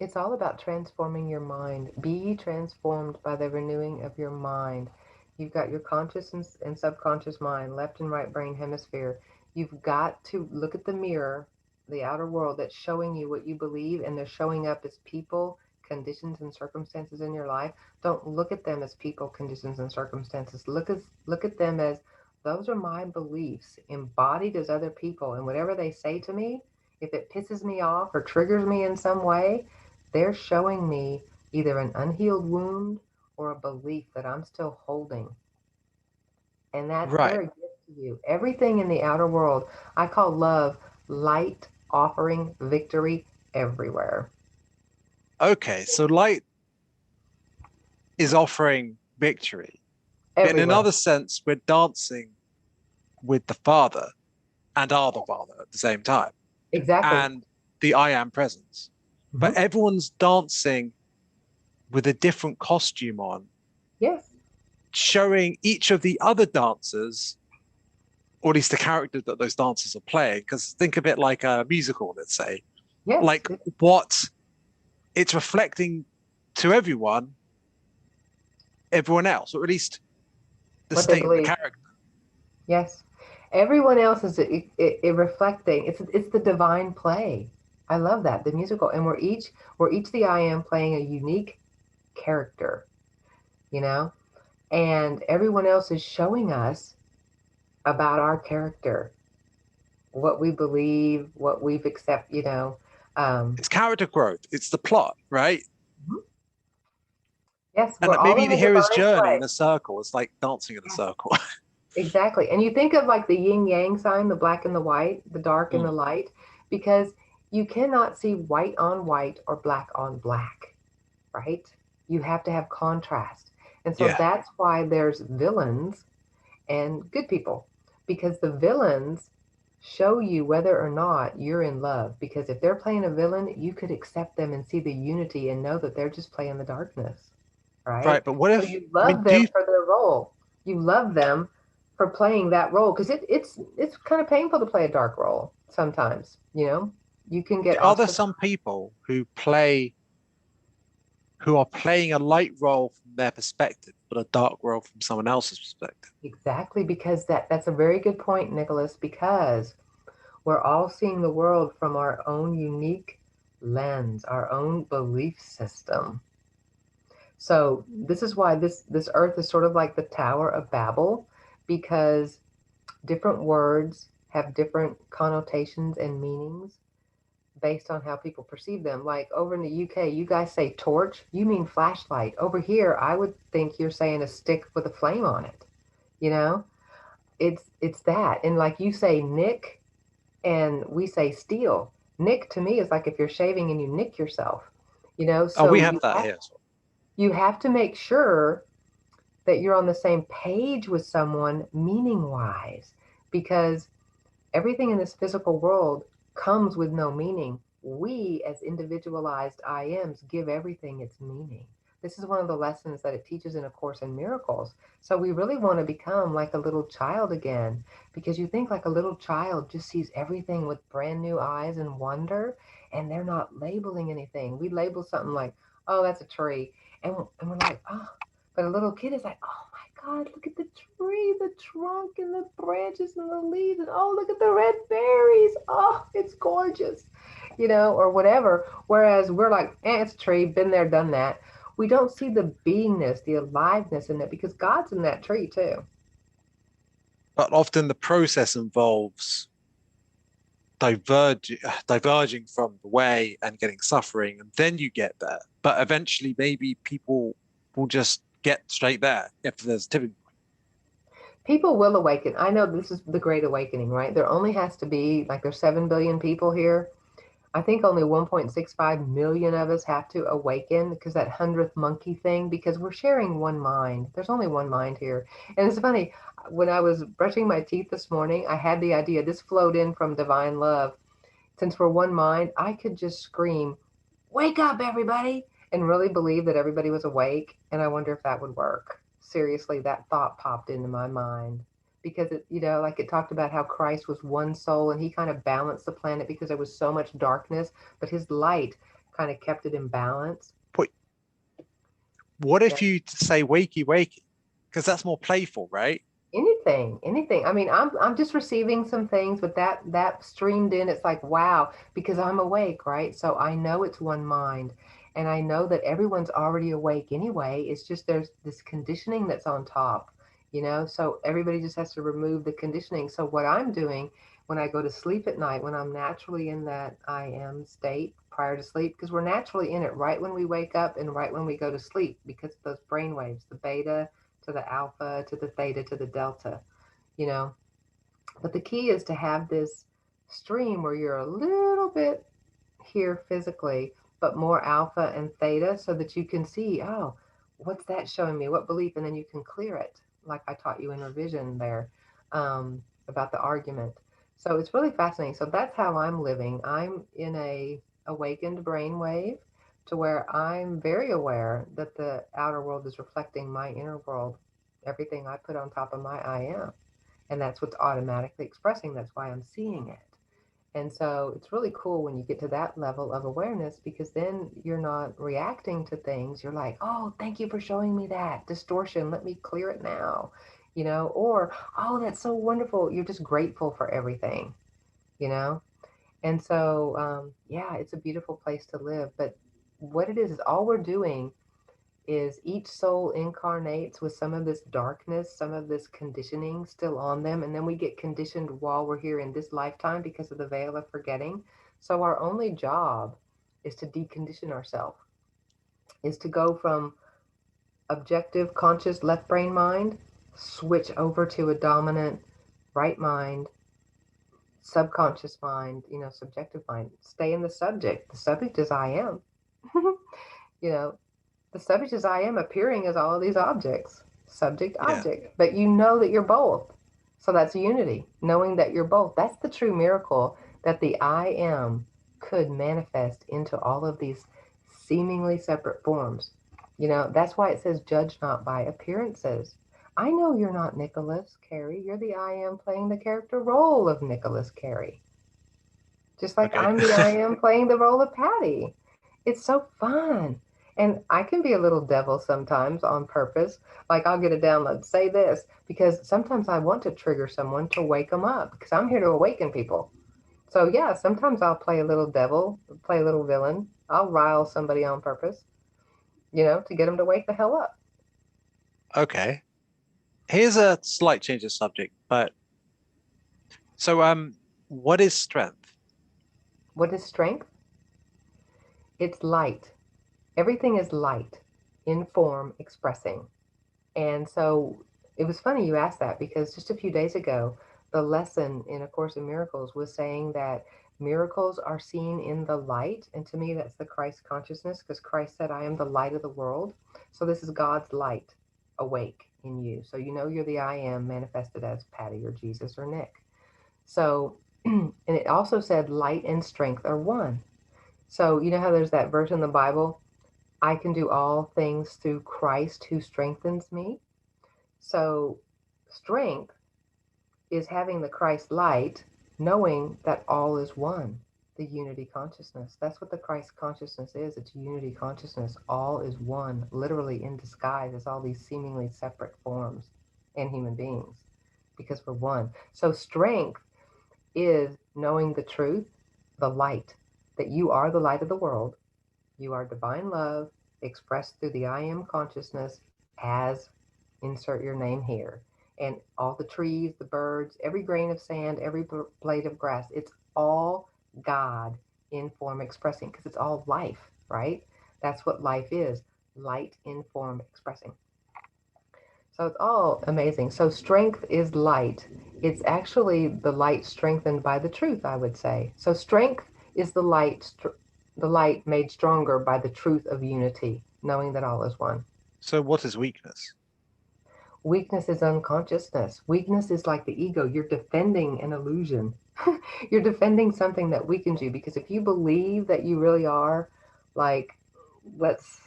It's all about transforming your mind. Be transformed by the renewing of your mind. You've got your conscious and subconscious mind, left and right brain hemisphere. You've got to look at the mirror, the outer world that's showing you what you believe, and they're showing up as people, conditions, and circumstances in your life. Don't look at them as people, conditions, and circumstances. Look at them as, those are my beliefs embodied as other people, and whatever they say to me, if it pisses me off or triggers me in some way, they're showing me either an unhealed wound or a belief that I'm still holding. And that's right. their gift to you. Everything in the outer world, I call love light offering victory everywhere. Okay, so light is offering victory. But in Everywhere. another sense, we're dancing with the Father and are the Father at the same time, Exactly. and the I am presence. But Hmm. everyone's dancing with a different costume on, Yes. showing each of the other dancers, or at least the characters that those dancers are playing. Because think of it like a musical, let's say, Yes. like what it's reflecting to everyone else, or at least the What they state of the believe. character. Yes. Everyone else is reflecting. It's the divine play. I love that, the musical, and we're each the I am playing a unique character, you know, and everyone else is showing us about our character, what we believe, what we've accept. Um, It's character growth. It's the plot, right? yes, And we're that all maybe in the the hero's divine journey play. in a circle is like dancing in a Yes, circle. exactly. And you think of like the yin yang sign, the black and the white, the dark and the Mm, light, because you cannot see white on white or black on black, right? You have to have contrast. And so yeah. that's why there's villains and good people, because the villains show you whether or not you're in love. Because if they're playing a villain, you could accept them and see the unity and know that they're just playing the darkness, right? Right, but what So if, you I mean, love do them you, for their role. You love them for playing that role, because it's kind of painful to play a dark role sometimes. You can get are there ostracized. some people who are playing a light role from their perspective, but a dark role from someone else's perspective? Exactly, because that's a very good point, Nicholas, because we're all seeing the world from our own unique lens, our own belief system. So this is why this earth is sort of like the Tower of Babel, because different words have different connotations and meanings based on how people perceive them. Like over in the UK, you guys say torch, you mean flashlight. Over here, I would think you're saying a stick with a flame on it. You know, it's that. And like you say nick and we say steal. Nick to me is like if you're shaving and you nick yourself. Oh, So we have that here as well. you have to make sure that you're on the same page with someone meaning wise, because everything in this physical world comes with no meaning. We, as individualized I ams, give everything its meaning. This is one of the lessons that it teaches in A Course in Miracles. So we really want to become like a little child again, because you think like a little child just sees everything with brand new eyes and wonder, and they're not labeling anything. We label something like, oh, that's a tree. And we're like, oh, but a little kid is like, oh my God, look at the tree, the trunk and the branches and the leaves, and oh, look at the red berries. Oh, it's gorgeous, or whatever. Whereas we're like, it's a tree, been there, done that. We don't see the beingness, the aliveness in it, because God's in that tree too. But often the process involves diverging from the way and getting suffering, and then you get there. But eventually, maybe people will just get straight there if there's a tipping point. People will awaken. I know this is the great awakening, right? There only has to be, like, there's 7 billion people here. I think only 1.65 million of us have to awaken, because that 100th monkey thing, because we're sharing one mind. There's only one mind here. And it's funny, when I was brushing my teeth this morning, I had the idea, this flowed in from divine love. Since we're one mind, I could just scream, wake up, everybody, and really believe that everybody was awake. And I wonder if that would work. Seriously, that thought popped into my mind, because like it talked about how Christ was one soul and he kind of balanced the planet because there was so much darkness, but his light kind of kept it in balance. But what Yeah. if you say wakey wakey? Because that's more playful, right? Anything. I mean, I'm just receiving some things, but that streamed in. It's like, wow, because I'm awake, right? So I know it's one mind, and I know that everyone's already awake anyway. It's just there's this conditioning that's on top, so everybody just has to remove the conditioning. So what I'm doing when I go to sleep at night, when I'm naturally in that I am state prior to sleep, because we're naturally in it right when we wake up and right when we go to sleep, because of those brain waves, the beta to the alpha, to the theta, to the delta, you know. But the key is to have this stream where you're a little bit here physically, but more alpha and theta, so that you can see, oh, what's that showing me? What belief? And then you can clear it, like I taught you in revision there, about the argument. So it's really fascinating. So that's how I'm living. I'm in a awakened brainwave, to where I'm very aware that the outer world is reflecting my inner world, everything I put on top of my I am. And that's what's automatically expressing. That's why I'm seeing it. And so it's really cool when you get to that level of awareness, because then you're not reacting to things. You're like, oh, thank you for showing me that distortion. Let me clear it now, or, oh, that's so wonderful. You're just grateful for everything, you know? And so, yeah, it's a beautiful place to live. But what it is all we're doing is each soul incarnates with some of this darkness, some of this conditioning still on them. And then we get conditioned while we're here in this lifetime because of the veil of forgetting. So our only job is to decondition ourselves, is to go from objective, conscious left brain mind, switch over to a dominant right mind, subconscious mind, subjective mind. Stay in the subject. The subject is I am. you know, the subject is I am appearing as all of these objects. subject, Yeah. object, but you know that you're both. So that's unity, knowing that you're both. That's the true miracle, that the I am could manifest into all of these seemingly separate forms. That's why it says, judge not by appearances. I know you're not Nicholas Carey. You're the I am playing the character role of Nicholas Carey. Just like Okay. I'm the I am playing the role of Patty. It's so fun. And I can be a little devil sometimes on purpose. Like I'll get a download, say this, because sometimes I want to trigger someone to wake them up because I'm here to awaken people. So yeah, sometimes I'll play a little devil, play a little villain. I'll rile somebody on purpose, to get them to wake the hell up. Okay. Here's a slight change of subject, but so what is strength? What is strength? It's light. Everything is light in form expressing. And so it was funny you asked that because just a few days ago, the lesson in A Course in Miracles was saying that miracles are seen in the light. And to me, that's the Christ consciousness because Christ said, I am the light of the world. So this is God's light awake in you. So you're the I am manifested as Patty or Jesus or Nick. So, and it also said light and strength are one. So you know how there's that verse in the Bible, I can do all things through Christ who strengthens me. So, strength is having the Christ light, knowing that all is one, the unity consciousness. That's what the Christ consciousness is. It's unity consciousness. All is one, literally in disguise as all these seemingly separate forms and human beings because we're one. So, strength is knowing the truth, the light, that you are the light of the world. You are divine love expressed through the I am consciousness as insert your name here. And all the trees, the birds, every grain of sand, every blade of grass, it's all God in form expressing because it's all life, right? That's what life is, light in form expressing. So it's all amazing. So strength is light. It's actually the light strengthened by the truth, I would say. So strength is the light made stronger by the truth of unity, knowing that all is one. So what is weakness? Weakness is unconsciousness. Weakness is like the ego. You're defending an illusion. You're defending something that weakens you because if you believe that you really are like, let's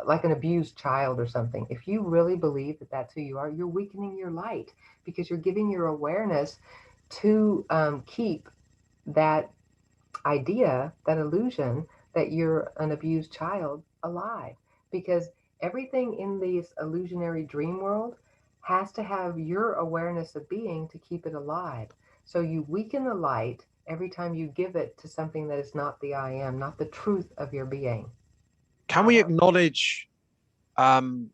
like an abused child or something, if you really believe that that's who you are, you're weakening your light because you're giving your awareness to keep that idea, that illusion that you're an abused child alive. Because everything in this illusionary dream world has to have your awareness of being to keep it alive. So you weaken the light every time you give it to something that is not the I am, not the truth of your being. Can we acknowledge um,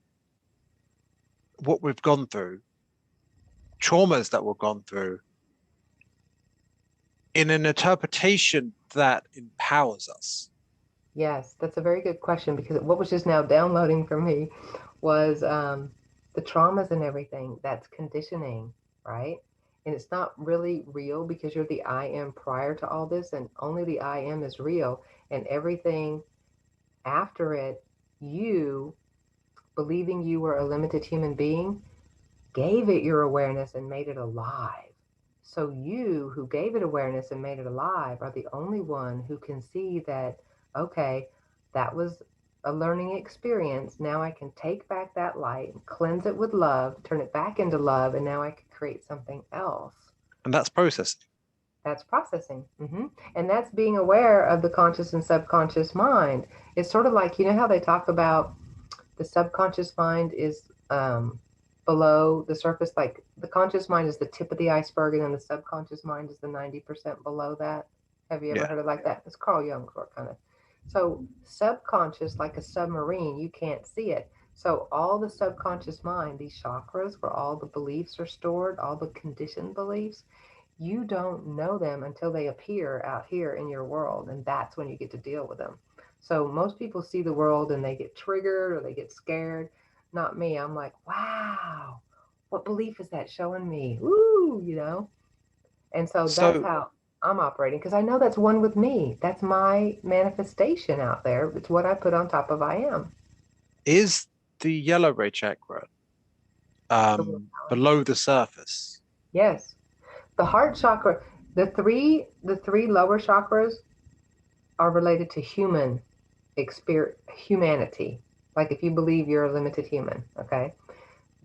what we've gone through, traumas that we've gone through, in an interpretation that empowers us? Yes, that's a very good question because what was just now downloading for me was the traumas and everything. That's conditioning, right? And it's not really real because you're the I am prior to all this, and only the I am is real. And everything after it, you believing you were a limited human being, gave it your awareness and made it alive. So you who gave it awareness and made it alive are the only one who can see that, okay, that was a learning experience. Now I can take back that light, cleanse it with love, turn it back into love, and now I can create something else. And that's processing. That's processing. And that's being aware of the conscious and subconscious mind. It's sort of like, how they talk about the subconscious mind is below the surface, like the conscious mind is the tip of the iceberg and then the subconscious mind is the 90% below that. Have you ever Yeah. heard it like that? It's Carl Jung kind of. So subconscious, like a submarine, you can't see it. So all the subconscious mind, these chakras where all the beliefs are stored, all the conditioned beliefs, you don't know them until they appear out here in your world, and that's when you get to deal with them. So most people see the world and they get triggered or they get scared. Not me. I'm like, wow, what belief is that showing me? Ooh. And so that's So how I'm operating because I know that's one with me. That's my manifestation out there. It's what I put on top of I am. is the yellow ray chakra, The- below the surface. Yes. The heart chakra, the three lower chakras are related to humanity. Like if you believe you're a limited human, okay?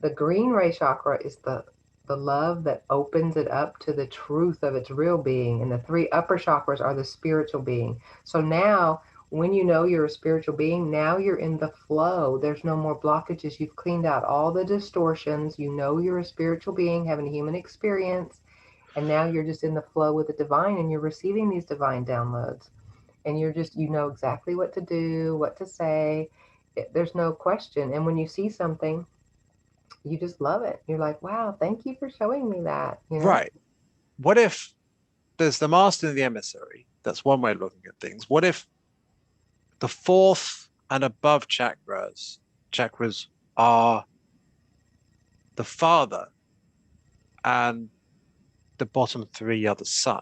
The green ray chakra is the love that opens it up to the truth of its real being. And the three upper chakras are the spiritual being. So now, when you know you're a spiritual being, now you're in the flow. There's no more blockages. You've cleaned out all the distortions. You know you're a spiritual being having a human experience. And now you're just in the flow with the divine and you're receiving these divine downloads. And you know exactly what to do, what to say. There's no question. And when you see something, you just love it. You're like, wow, thank you for showing me that, you know? Right. What if there's the master and the emissary? That's one way of looking at things. What if the fourth and above chakras are the father and the bottom three are the son?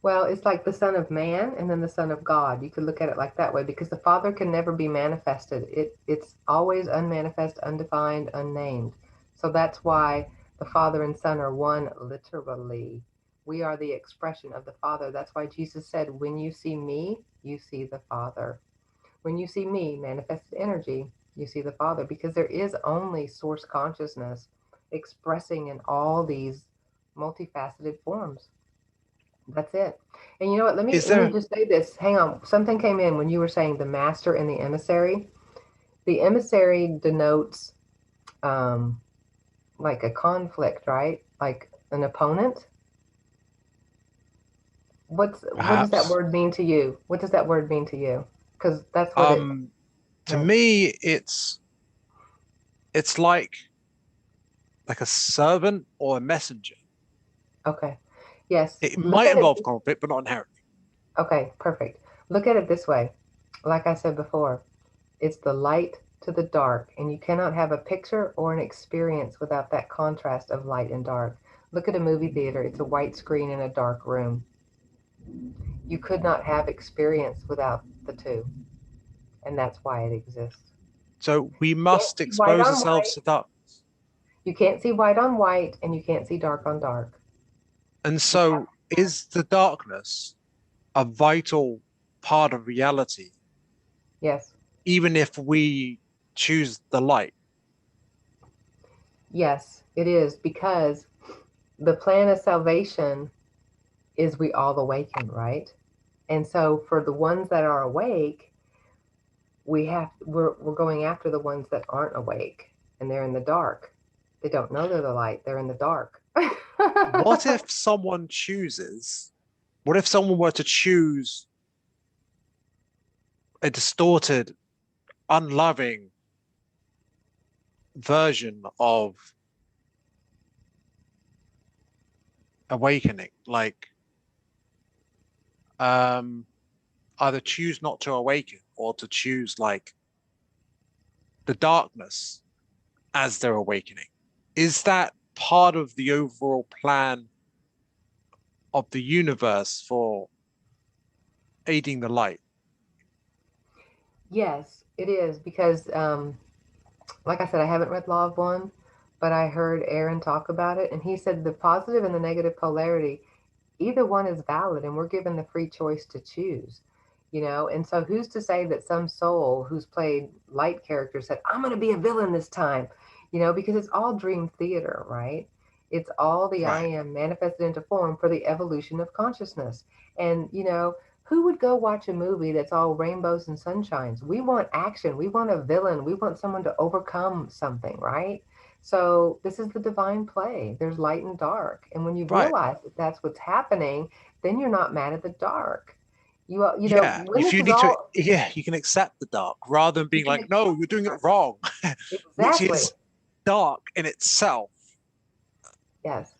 Well, it's like the Son of Man and then the Son of God. You could look at it like that way because the Father can never be manifested. It's always unmanifest, undefined, unnamed. So that's why the Father and Son are one literally. We are the expression of the Father. That's why Jesus said, when you see me, you see the Father. When you see me, manifested energy, you see the Father, because there is only source consciousness expressing in all these multifaceted forms. That's it. And you know what? Let me Is let me there just say this. Hang on. Something came in when you were saying the master and the emissary. The emissary denotes um, like a conflict, right? Like an opponent. What does that perhaps? word mean to you? What does that word mean to you? Because that's what it. Um, to Yeah. me, it's like a servant or a messenger. Okay. Yes. It Look might at it. involve conflict, but not inherently. Okay. Perfect. Look at it this way. Like I said before, it's the light to the dark, and you cannot have a picture or an experience without that contrast of light and dark. Look at a movie theater, it's a white screen in a dark room. You could not have experience without the two, and that's why it exists. So we You can't must see white expose on ourselves white. to darkness. You can't see white on white, and you can't see dark on dark. And You have, so is the darkness a vital part of reality, yes, even if we choose the light? yes, it is, because the plan of salvation is we all awaken, right? And so for the ones that are awake, we're going after the ones that aren't awake and they're in the dark. They don't know they're the light, they're in the dark. What if someone chooses, what if someone were to choose a distorted, unloving version of awakening? Like, um, either choose not to awaken or to choose like the darkness as their awakening. Is that part of the overall plan of the universe for aiding the light? Yes, it is, because like I said, I haven't read Law of One, but I heard Aaron talk about it, and he said the positive and the negative polarity, either one is valid, and we're given the free choice to choose. And so who's to say that some soul who's played light characters said, I'm going to be a villain this time? Because it's all dream theater, right? It's all the I Right. am manifested into form for the evolution of consciousness. And who would go watch a movie that's all rainbows and sunshines? We want action, we want a villain, we want someone to overcome something, right? So this is the divine play. There's light and dark. And when you Right. realize that that's what's happening, then you're not mad at the dark. Yeah. When If this you is need to, all, yeah, you can accept the dark rather than you being can like, no, accept you're the doing it dark. wrong, which Exactly. is dark in itself. Yes,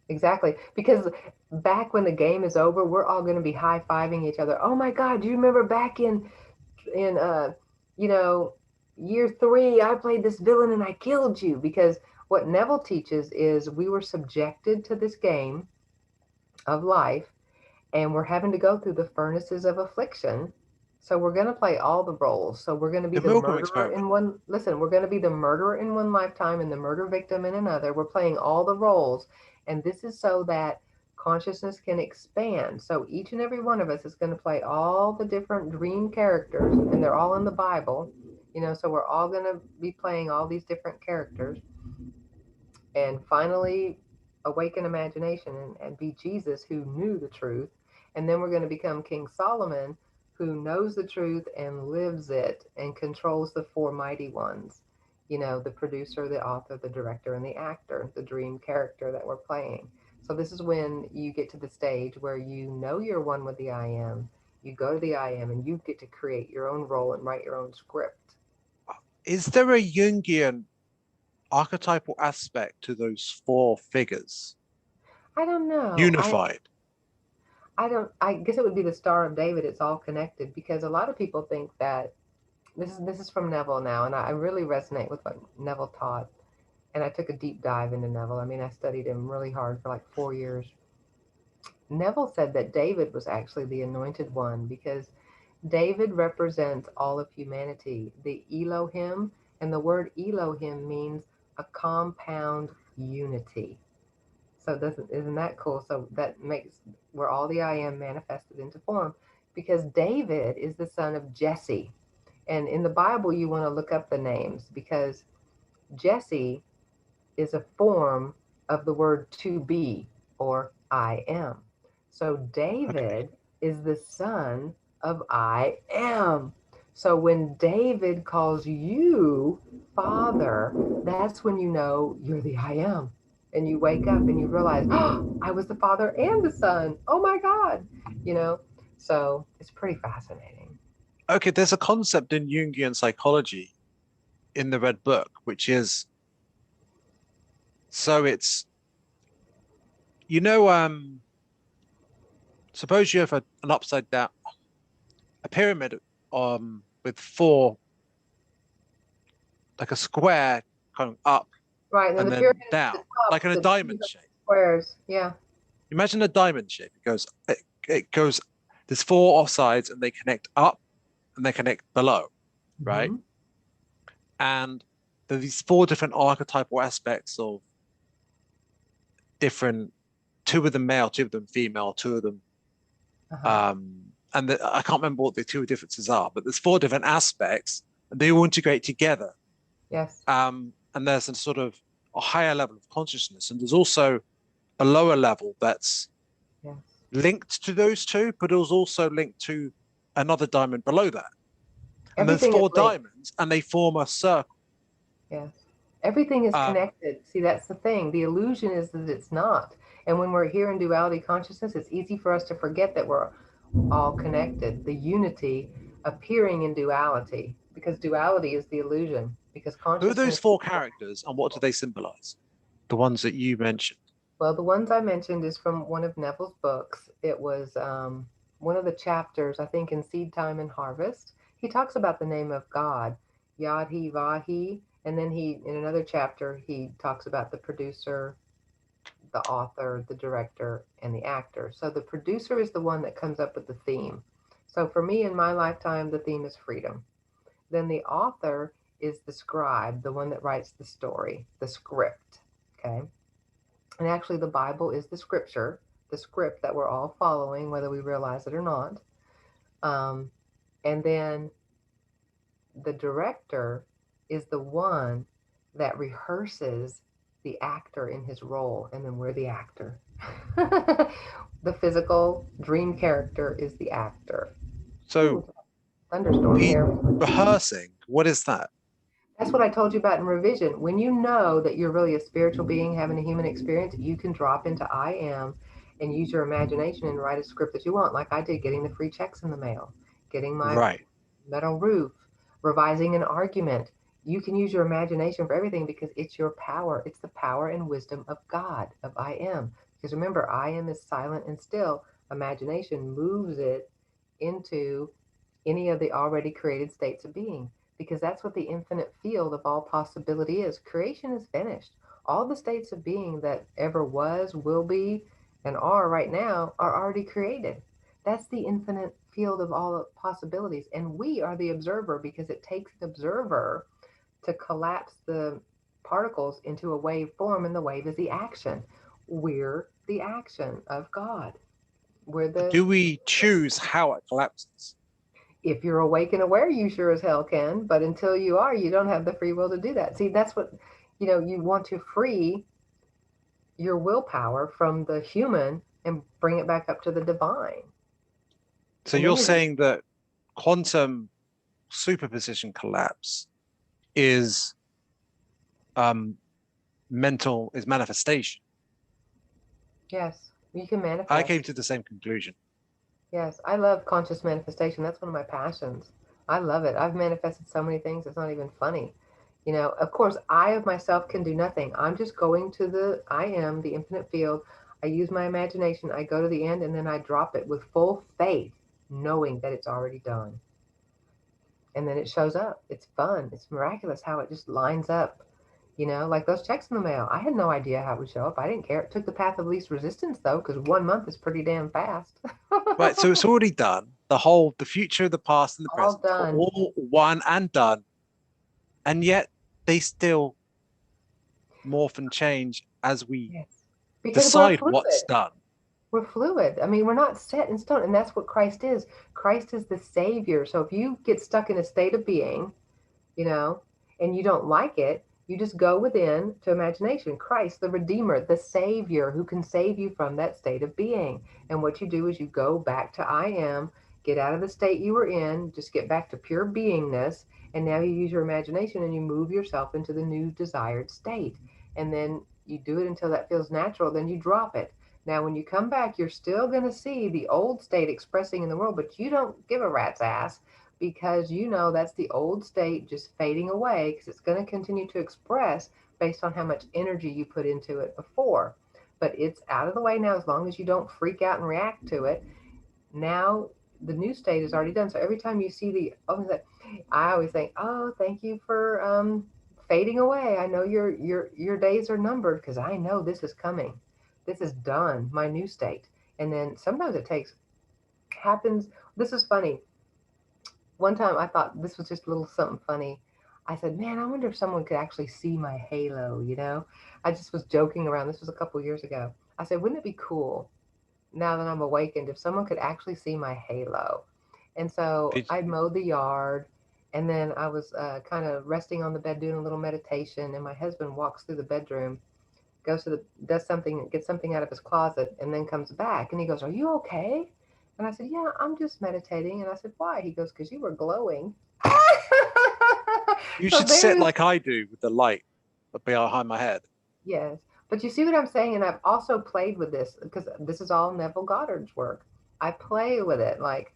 exactly. Because back when the game is over, we're all going to be high-fiving each other. Oh my God, do you remember back in you know, year three, I played this villain and I killed you? Because what Neville teaches is we were subjected to this game of life, and we're having to go through the furnaces of affliction. So we're going to play all the roles. So we're going to be The the Milgram murderer experiment. in one, listen, we're going to be the murderer in one lifetime and the murder victim in another. We're playing all the roles. And this is so that consciousness can expand. So each and every one of us is going to play all the different dream characters, and they're all in the Bible. So we're all going to be playing all these different characters and finally awaken imagination and be Jesus who knew the truth. And then we're going to become King Solomon who knows the truth and lives it and controls the four mighty ones. The producer, the author, the director, and the actor, the dream character that we're playing. So this is when you get to the stage where you know you're one with the I am. You go to the I am and you get to create your own role and write your own script. Is there a Jungian archetypal aspect to those four figures? I don't know. Unified. I guess it would be the Star of David. It's all connected because a lot of people think that this is from Neville now, and I really resonate with what Neville taught. And I took a deep dive into Neville. I mean, I studied him really hard for like 4 years. Neville said that David was actually the anointed one because David represents all of humanity, the Elohim, and the word Elohim means a compound unity. So doesn't isn't that cool? So that makes where all the I am manifested into form, because David is the son of Jesse, and in the Bible you want to look up the names because Jesse is a form of the word to be or I am. So Okay. David is the son of I am. So when David calls you father, that's when you know you're the I am. And you wake up and you realize, oh, I was the father and the son. Oh my God. You know, so it's pretty fascinating. Okay, there's a concept in Jungian psychology in the Red Book, which is so it's you know suppose you have an upside down a pyramid with four like a square kind of up Right. And then and the pyramid then is at the down, top like in a with the diamond shape. squares. Yeah. Imagine a diamond shape. It goes there's four off sides and they connect up and they connect below, right? Mm-hmm. And there's these four different archetypal aspects of different two of them male, two of them female, two of them Uh-huh. I can't remember what the two differences are, but there's four different aspects and they all integrate together. Yes. And there's a sort of a higher level of consciousness, and there's also a lower level that's Yes. linked to those two, but it was also linked to another diamond below that. And there's Everything is four linked. diamonds, and they form a circle. Yes. Everything is Um, connected. See, that's the thing. The illusion is that it's not. And when we're here in duality consciousness, it's easy for us to forget that we're all connected. The unity appearing in duality, because duality is the illusion, because who are those consciousness. four characters, and what do they symbolize? The ones that you mentioned. Well, the ones I mentioned is from one of Neville's books. It was one of the chapters, I think, in Seed Time and Harvest. He talks about the name of God, Yadhi Vahi, and then in another chapter, he talks about the producer, the author, the director, and the actor. So the producer is the one that comes up with the theme. So for me, in my lifetime, the theme is freedom. Then the author is the scribe, the one that writes the story, the script. Okay. And actually, the Bible is the scripture, the script that we're all following, whether we realize it or not. Um, and then the director is the one that rehearses the actor in his role, and then we're the actor. The physical dream character is the actor. So Ooh, thunderstorm the here. rehearsing, what is that? That's what I told you about in revision. When you know that you're really a spiritual being having a human experience, you can drop into I am and use your imagination and write a script that you want, like I did, getting the free checks in the mail, getting my Right. metal roof, revising an argument. You can use your imagination for everything because it's your power. It's the power and wisdom of God, of I am. Because remember, I am is silent and still. Imagination moves it into any of the already created states of being, because that's what the infinite field of all possibility is. Creation is finished. All the states of being that ever was, will be, and are right now are already created. That's the infinite field of all possibilities. And we are the observer because it takes an observer to collapse the particles into a wave form, and the wave is the action. We're the action of God. We're But the, do we choose how it collapses? if you're awake and aware, you sure as hell can. But until you are, you don't have the free will to do that. See, that's what, you want to free your willpower from the human and bring it back up to the divine. So And then you're you're saying that quantum superposition collapse is um, mental, is manifestation. yes, you can I came manifest. to the same conclusion. Yes, I love conscious manifestation. That's one of my passions. I love it. I've manifested so many things, it's not even funny. Of course, I of myself can do nothing. I'm just going to I am, the infinite field. I use my imagination. I go to the end and then I drop it with full faith, knowing that it's already done. And then it shows up. It's fun. It's miraculous how it just lines up. Like those checks in the mail. I had no idea how it would show up. I didn't care. It took the path of least resistance though, because 1 month is pretty damn fast. Right, so it's already done. The future, the past, and the All present are done. all one and done, and yet they still morph and change as we Yes. Because we're decide what's fluid. done. We're fluid. I mean, we're not set in stone. And that's what Christ is. Christ is the savior. So if you get stuck in a state of being, you know, and you don't like it, you just go within to imagination. Christ, the Redeemer, the Savior who can save you from that state of being. And what you do is you go back to I am, get out of the state you were in, just get back to pure beingness. And now you use your imagination and you move yourself into the new desired state. And then you do it until that feels natural, then you drop it. Now, when you come back, you're still going to see the old state expressing in the world, but you don't give a rat's ass because that's the old state just fading away because it's going to continue to express based on how much energy you put into it before. But it's out of the way now as long as you don't freak out and react to it. Now the new state is already done. So every time you see I always think, oh, thank you for fading away. I know your days are numbered because I know this is coming. This is done, my new state. And then sometimes happens. This is funny. One time I thought this was just a little something funny. I said, man, I wonder if someone could actually see my halo. I just was joking around. This was a couple years ago. I said, wouldn't it be cool now that I'm awakened if someone could actually see my halo? And so Did I mowed the yard, and then I was kind of resting on the bed doing a little meditation, and my husband walks through the bedroom, does something, gets something out of his closet, and then comes back, and he goes, are you okay? And I said, yeah, I'm just meditating. And I said, why? He goes, because you were glowing. you So should there sit you like I do with the light behind my head. Yes. But you see what I'm saying? And I've also played with this because this is all Neville Goddard's work. I play with it. Like,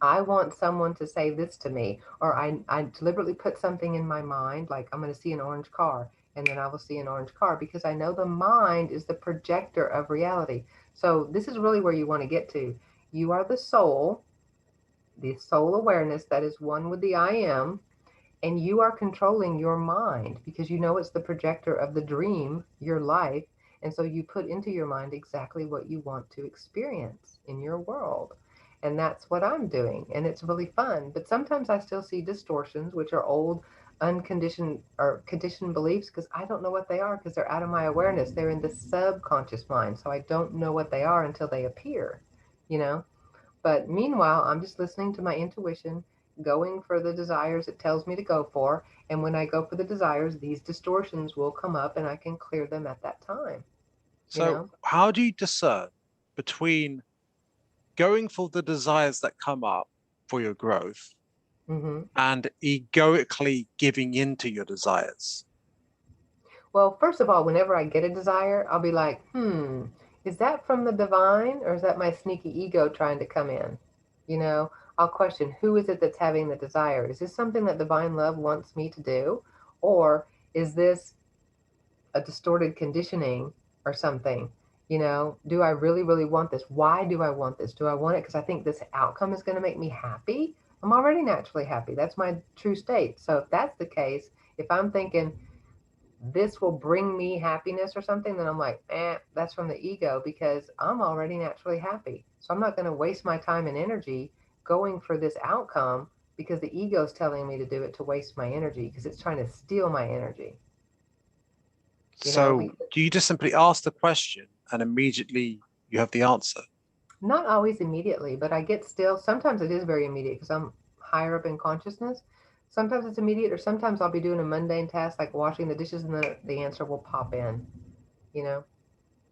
I want someone to say this to me, or I deliberately put something in my mind, like I'm going to see an orange car, and then I will see an orange car because I know the mind is the projector of reality. So this is really where you want to get to. You are the soul awareness that is one with the I am, and you are controlling your mind because it's the projector of the dream, your life. And so you put into your mind exactly what you want to experience in your world. And that's what I'm doing. And it's really fun. But sometimes I still see distortions, which are old, unconditioned or conditioned beliefs because I don't know what they are because they're out of my awareness. They're in the subconscious mind. So I don't know what they are until they appear, you know? But meanwhile, I'm just listening to my intuition, going for the desires it tells me to go for. And when I go for the desires, these distortions will come up and I can clear them at that time, you So, know? how do you discern between going for the desires that come up for your growth hmm and egoically giving in to your desires? Well, first of all, whenever I get a desire, I'll be like, is that from the divine or is that my sneaky ego trying to come in? I'll question who is it that's having the desire? Is this something that divine love wants me to do? Or is this a distorted conditioning or something? Do I really, really want this? Why do I want this? Do I want it because I think this outcome is going to make me happy? I'm already naturally happy. That's my true state. So if that's the case, if I'm thinking this will bring me happiness or something, then I'm like, that's from the ego because I'm already naturally happy. So I'm not going to waste my time and energy going for this outcome because the ego is telling me to do it to waste my energy because it's trying to steal my energy. You know, So do you just simply ask the question and immediately you have the answer? not always immediately, but I get still. Sometimes it is very immediate because I'm higher up in consciousness. Sometimes it's immediate, or sometimes I'll be doing a mundane task like washing the dishes and the answer will pop in, you know?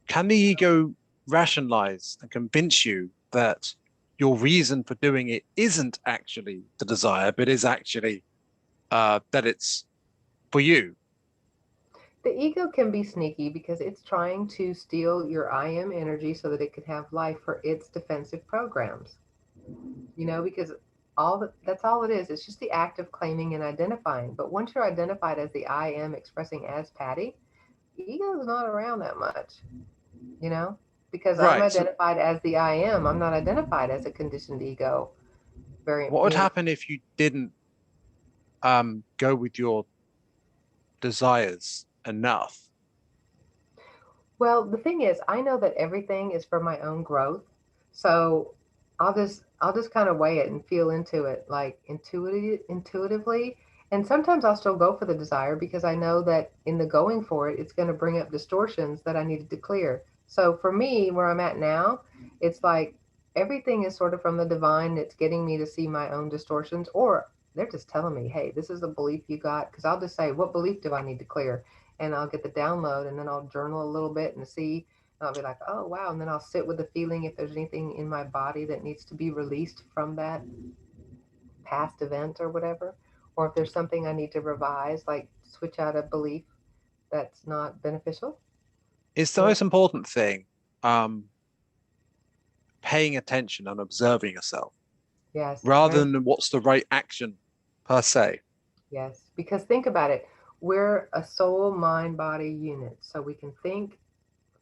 Can the ego rationalize and convince you that your reason for doing it isn't actually the desire, but is actually that it's for you? The ego can be sneaky because it's trying to steal your I am energy so that it can have life for its defensive programs. You know, because that's all it is. It's just the act of claiming and identifying. But once you're identified as the I am expressing as Patty, ego is not around that much, you know? Because I'm Right. So identified as the I am. I'm not identified as a conditioned ego. Very, what would happen if you didn't go with your desires enough? well, the thing is, I know that everything is for my own growth. So I'll just kind of weigh it and feel into it like intuitively. And sometimes I'll still go for the desire because I know that in the going for it, it's going to bring up distortions that I needed to clear. So for me, where I'm at now, it's like everything is sort of from the divine. It's getting me to see my own distortions, or they're just telling me, hey, this is a belief you got. Because I'll just say, what belief do I need to clear? And I'll get the download and then I'll journal a little bit and see. And I'll be like, oh, wow. And then I'll sit with the feeling if there's anything in my body that needs to be released from that past event or whatever. Or if there's something I need to revise, like switch out a belief that's not beneficial. It's the You know? most important thing, um, paying attention and observing yourself Yes, rather very, than what's the right action per se. yes. Because think about it. We're a soul, mind, body unit. So we can think,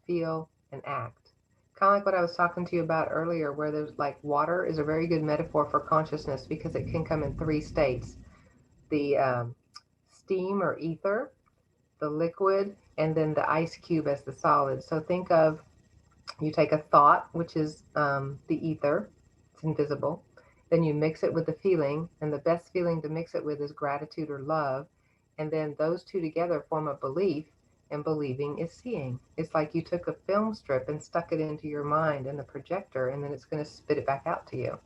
feel, and act. Kind of like what I was talking to you about earlier, where there's like water is a very good metaphor for consciousness because it can come in three states: the steam or ether, the liquid, and then the ice cube as the solid. So think of you take a thought, which is the ether, it's invisible. Then you mix it with the feeling, and the best feeling to mix it with is gratitude or love. And then those two together form a belief, and believing is seeing. It's like you took a film strip and stuck it into your mind and the projector, and then it's going to spit it back out to you.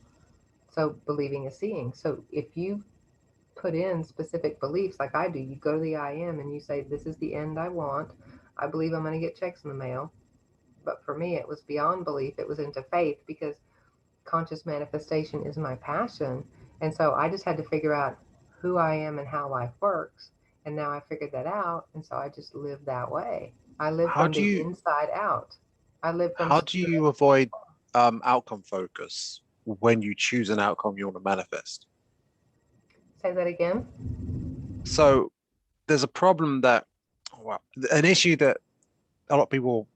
So believing is seeing. So if you put in specific beliefs like I do, you go to the I am and you say, this is the end I want. I believe I'm going to get checks in the mail. But for me, it was beyond belief. It was into faith because conscious manifestation is my passion. And so I just had to figure out who I am and how life works. And now I figured that out. And so I just live that way. I live How from do the you inside out. I live from how do spirit. you avoid outcome focus when you choose an outcome you want to manifest? Say that again. So there's a problem that, well, an issue that a lot of people,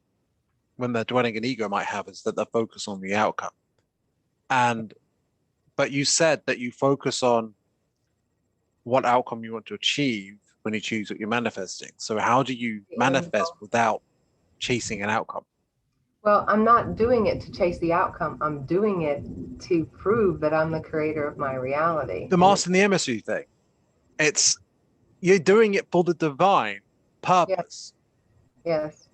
when they're dwelling in ego, might have is that they focus on the outcome. And but you said that you focus on what outcome you want to achieve when you choose what you're manifesting. So how do you The end manifest goal. without chasing an outcome? Well, I'm not doing it to chase the outcome. I'm doing it to prove that I'm the creator of my reality. The And it's, master and the emissary thing. It's you're doing it for the divine yes, purpose. yes.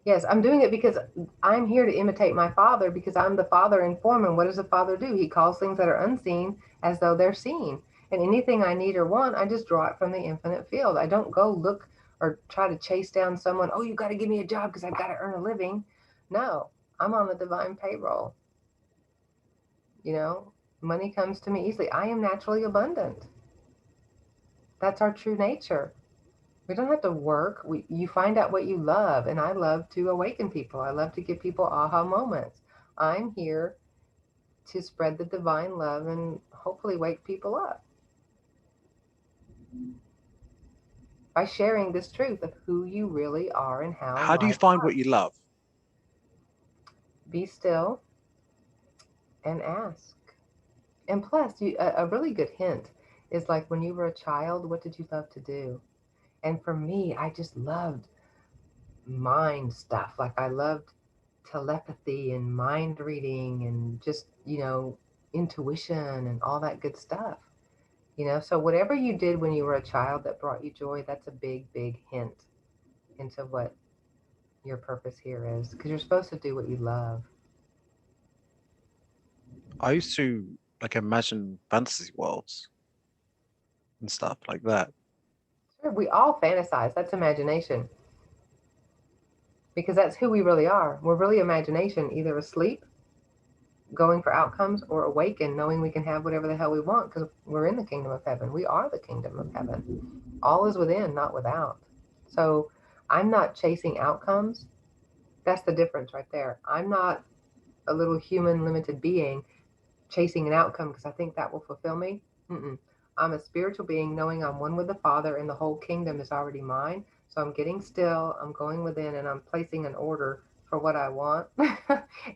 Yes, I'm doing it because I'm here to imitate my father because I'm the father in form. And what does the father do? He calls things that are unseen as though they're seen. And anything I need or want, I just draw it from the infinite field. I don't go look or try to chase down someone. Oh, you got to give me a job because I've got to earn a living. No, I'm on the divine payroll. You know, money comes to me easily. I am naturally abundant. That's our true nature. We don't have to work. You find out what you love, and I love to awaken people. I love to give people aha moments. I'm here to spread the divine love and hopefully wake people up by sharing this truth of who you really are and how How do you life find what works. you love? Be still and ask. And plus, a really good hint is like when you were a child, what did you love to do? And for me, I just loved mind stuff. Like I loved telepathy and mind reading and just, intuition and all that good stuff. So whatever you did when you were a child that brought you joy, that's a big, big hint into what your purpose here is, because you're supposed to do what you love. I used to like imagine fantasy worlds and stuff like that. Sure, we all fantasize. That's imagination, because that's who we really are. We're really imagination, either asleep, going for outcomes, or awakened, knowing we can have whatever the hell we want because we're in the kingdom of heaven. We are the kingdom of heaven. All is within, not without. So I'm not chasing outcomes. That's the difference right there. I'm not a little human limited being chasing an outcome because I think that will fulfill me. Mm-mm. I'm a spiritual being knowing I'm one with the Father and the whole kingdom is already mine. So I'm getting still, I'm going within, and I'm placing an order for what I want.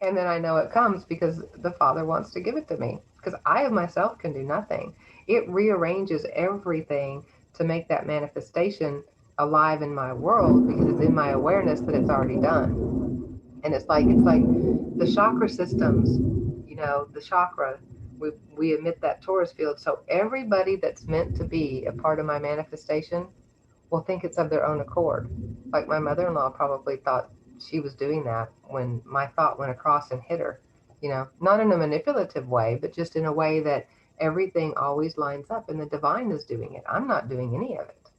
And then I know it comes because the Father wants to give it to me. Because I of myself can do nothing. It rearranges everything to make that manifestation alive in my world because it's in my awareness that it's already done. And it's like the chakra systems, the chakra, we emit that torus field. So everybody that's meant to be a part of my manifestation will think it's of their own accord. Like my mother-in-law probably thought she was doing that when my thought went across and hit her, not in a manipulative way, but just in a way that everything always lines up and the divine is doing it. I'm not doing any of it.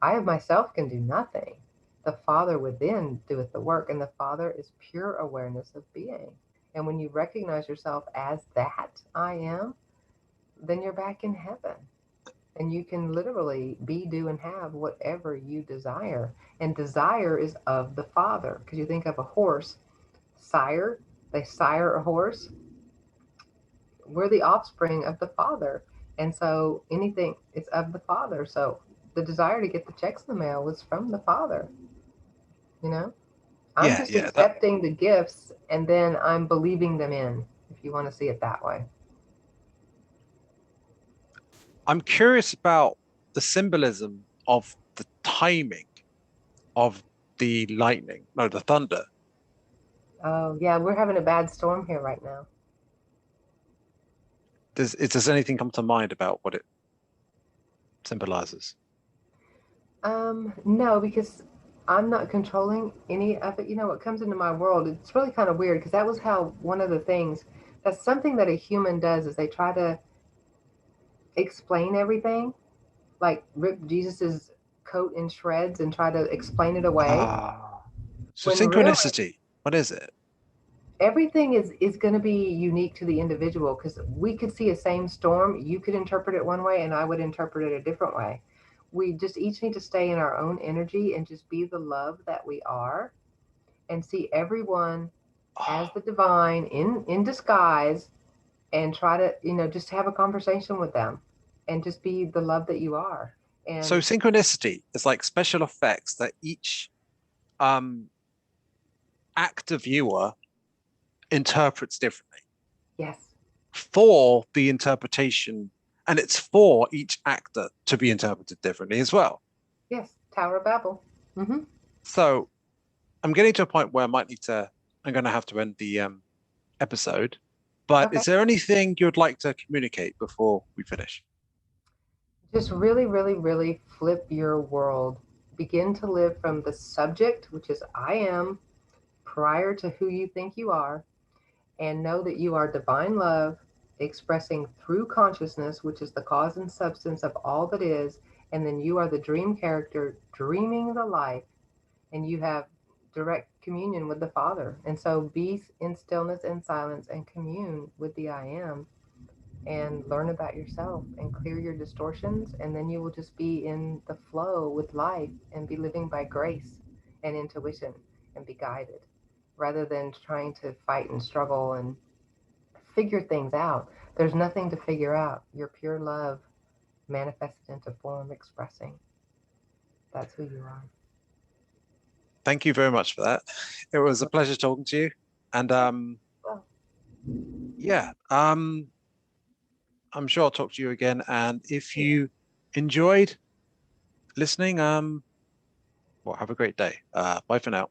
I of myself can do nothing. The Father within doeth the work, and the Father is pure awareness of being. And when you recognize yourself as that I am, then you're back in heaven. And you can literally be, do, and have whatever you desire. And desire is of the Father. Because you think of a horse, sire, they sire a horse. We're the offspring of the Father. And so anything, it's of the Father. So the desire to get the checks in the mail was from the Father, you know? I'm Yeah, just yeah. That accepting the gifts and then I'm believing them in, if you want to see it that way. I'm curious about the symbolism of the timing of the lightning, no, the thunder. Oh, yeah, we're having a bad storm here right now. Does anything come to mind about what it symbolizes? No, because I'm not controlling any of it. What comes into my world, it's really kind of weird because that was how one of the things, that's something that a human does is they try to explain everything, like rip Jesus's coat in shreds and try to explain it away. Ah, so When really synchronicity, what is it? everything is going to be unique to the individual because we could see a same storm, you could interpret it one way and I would interpret it a different way. We just each need to stay in our own energy and just be the love that we are and see everyone as Ah, the divine in disguise and try to just have a conversation with them and just be the love that you are. so And synchronicity is like special effects that each um actor viewer interprets differently yes, for the interpretation, and it's for each actor to be interpreted differently as well. yes, Tower of Babel. Hmm. So I'm getting to a point where I'm going to have to end the episode. But Okay. is there anything you'd like to communicate before we finish? Just really, really, really flip your world. Begin to live from the subject, which is I am, prior to who you think you are, and know that you are divine love expressing through consciousness, which is the cause and substance of all that is. And then you are the dream character dreaming the life, and you have direct communion with the Father. And so be in stillness and silence and commune with the I am and learn about yourself and clear your distortions, and then you will just be in the flow with life and be living by grace and intuition and be guided rather than trying to fight and struggle and figure things out. There's nothing to figure out. You're pure love manifested into form expressing. That's who you are. Thank you very much for that. It was a pleasure talking to you. And Well, yeah, I'm sure I'll talk to you again. And if yeah. you enjoyed listening, well, have a great day. Bye for now.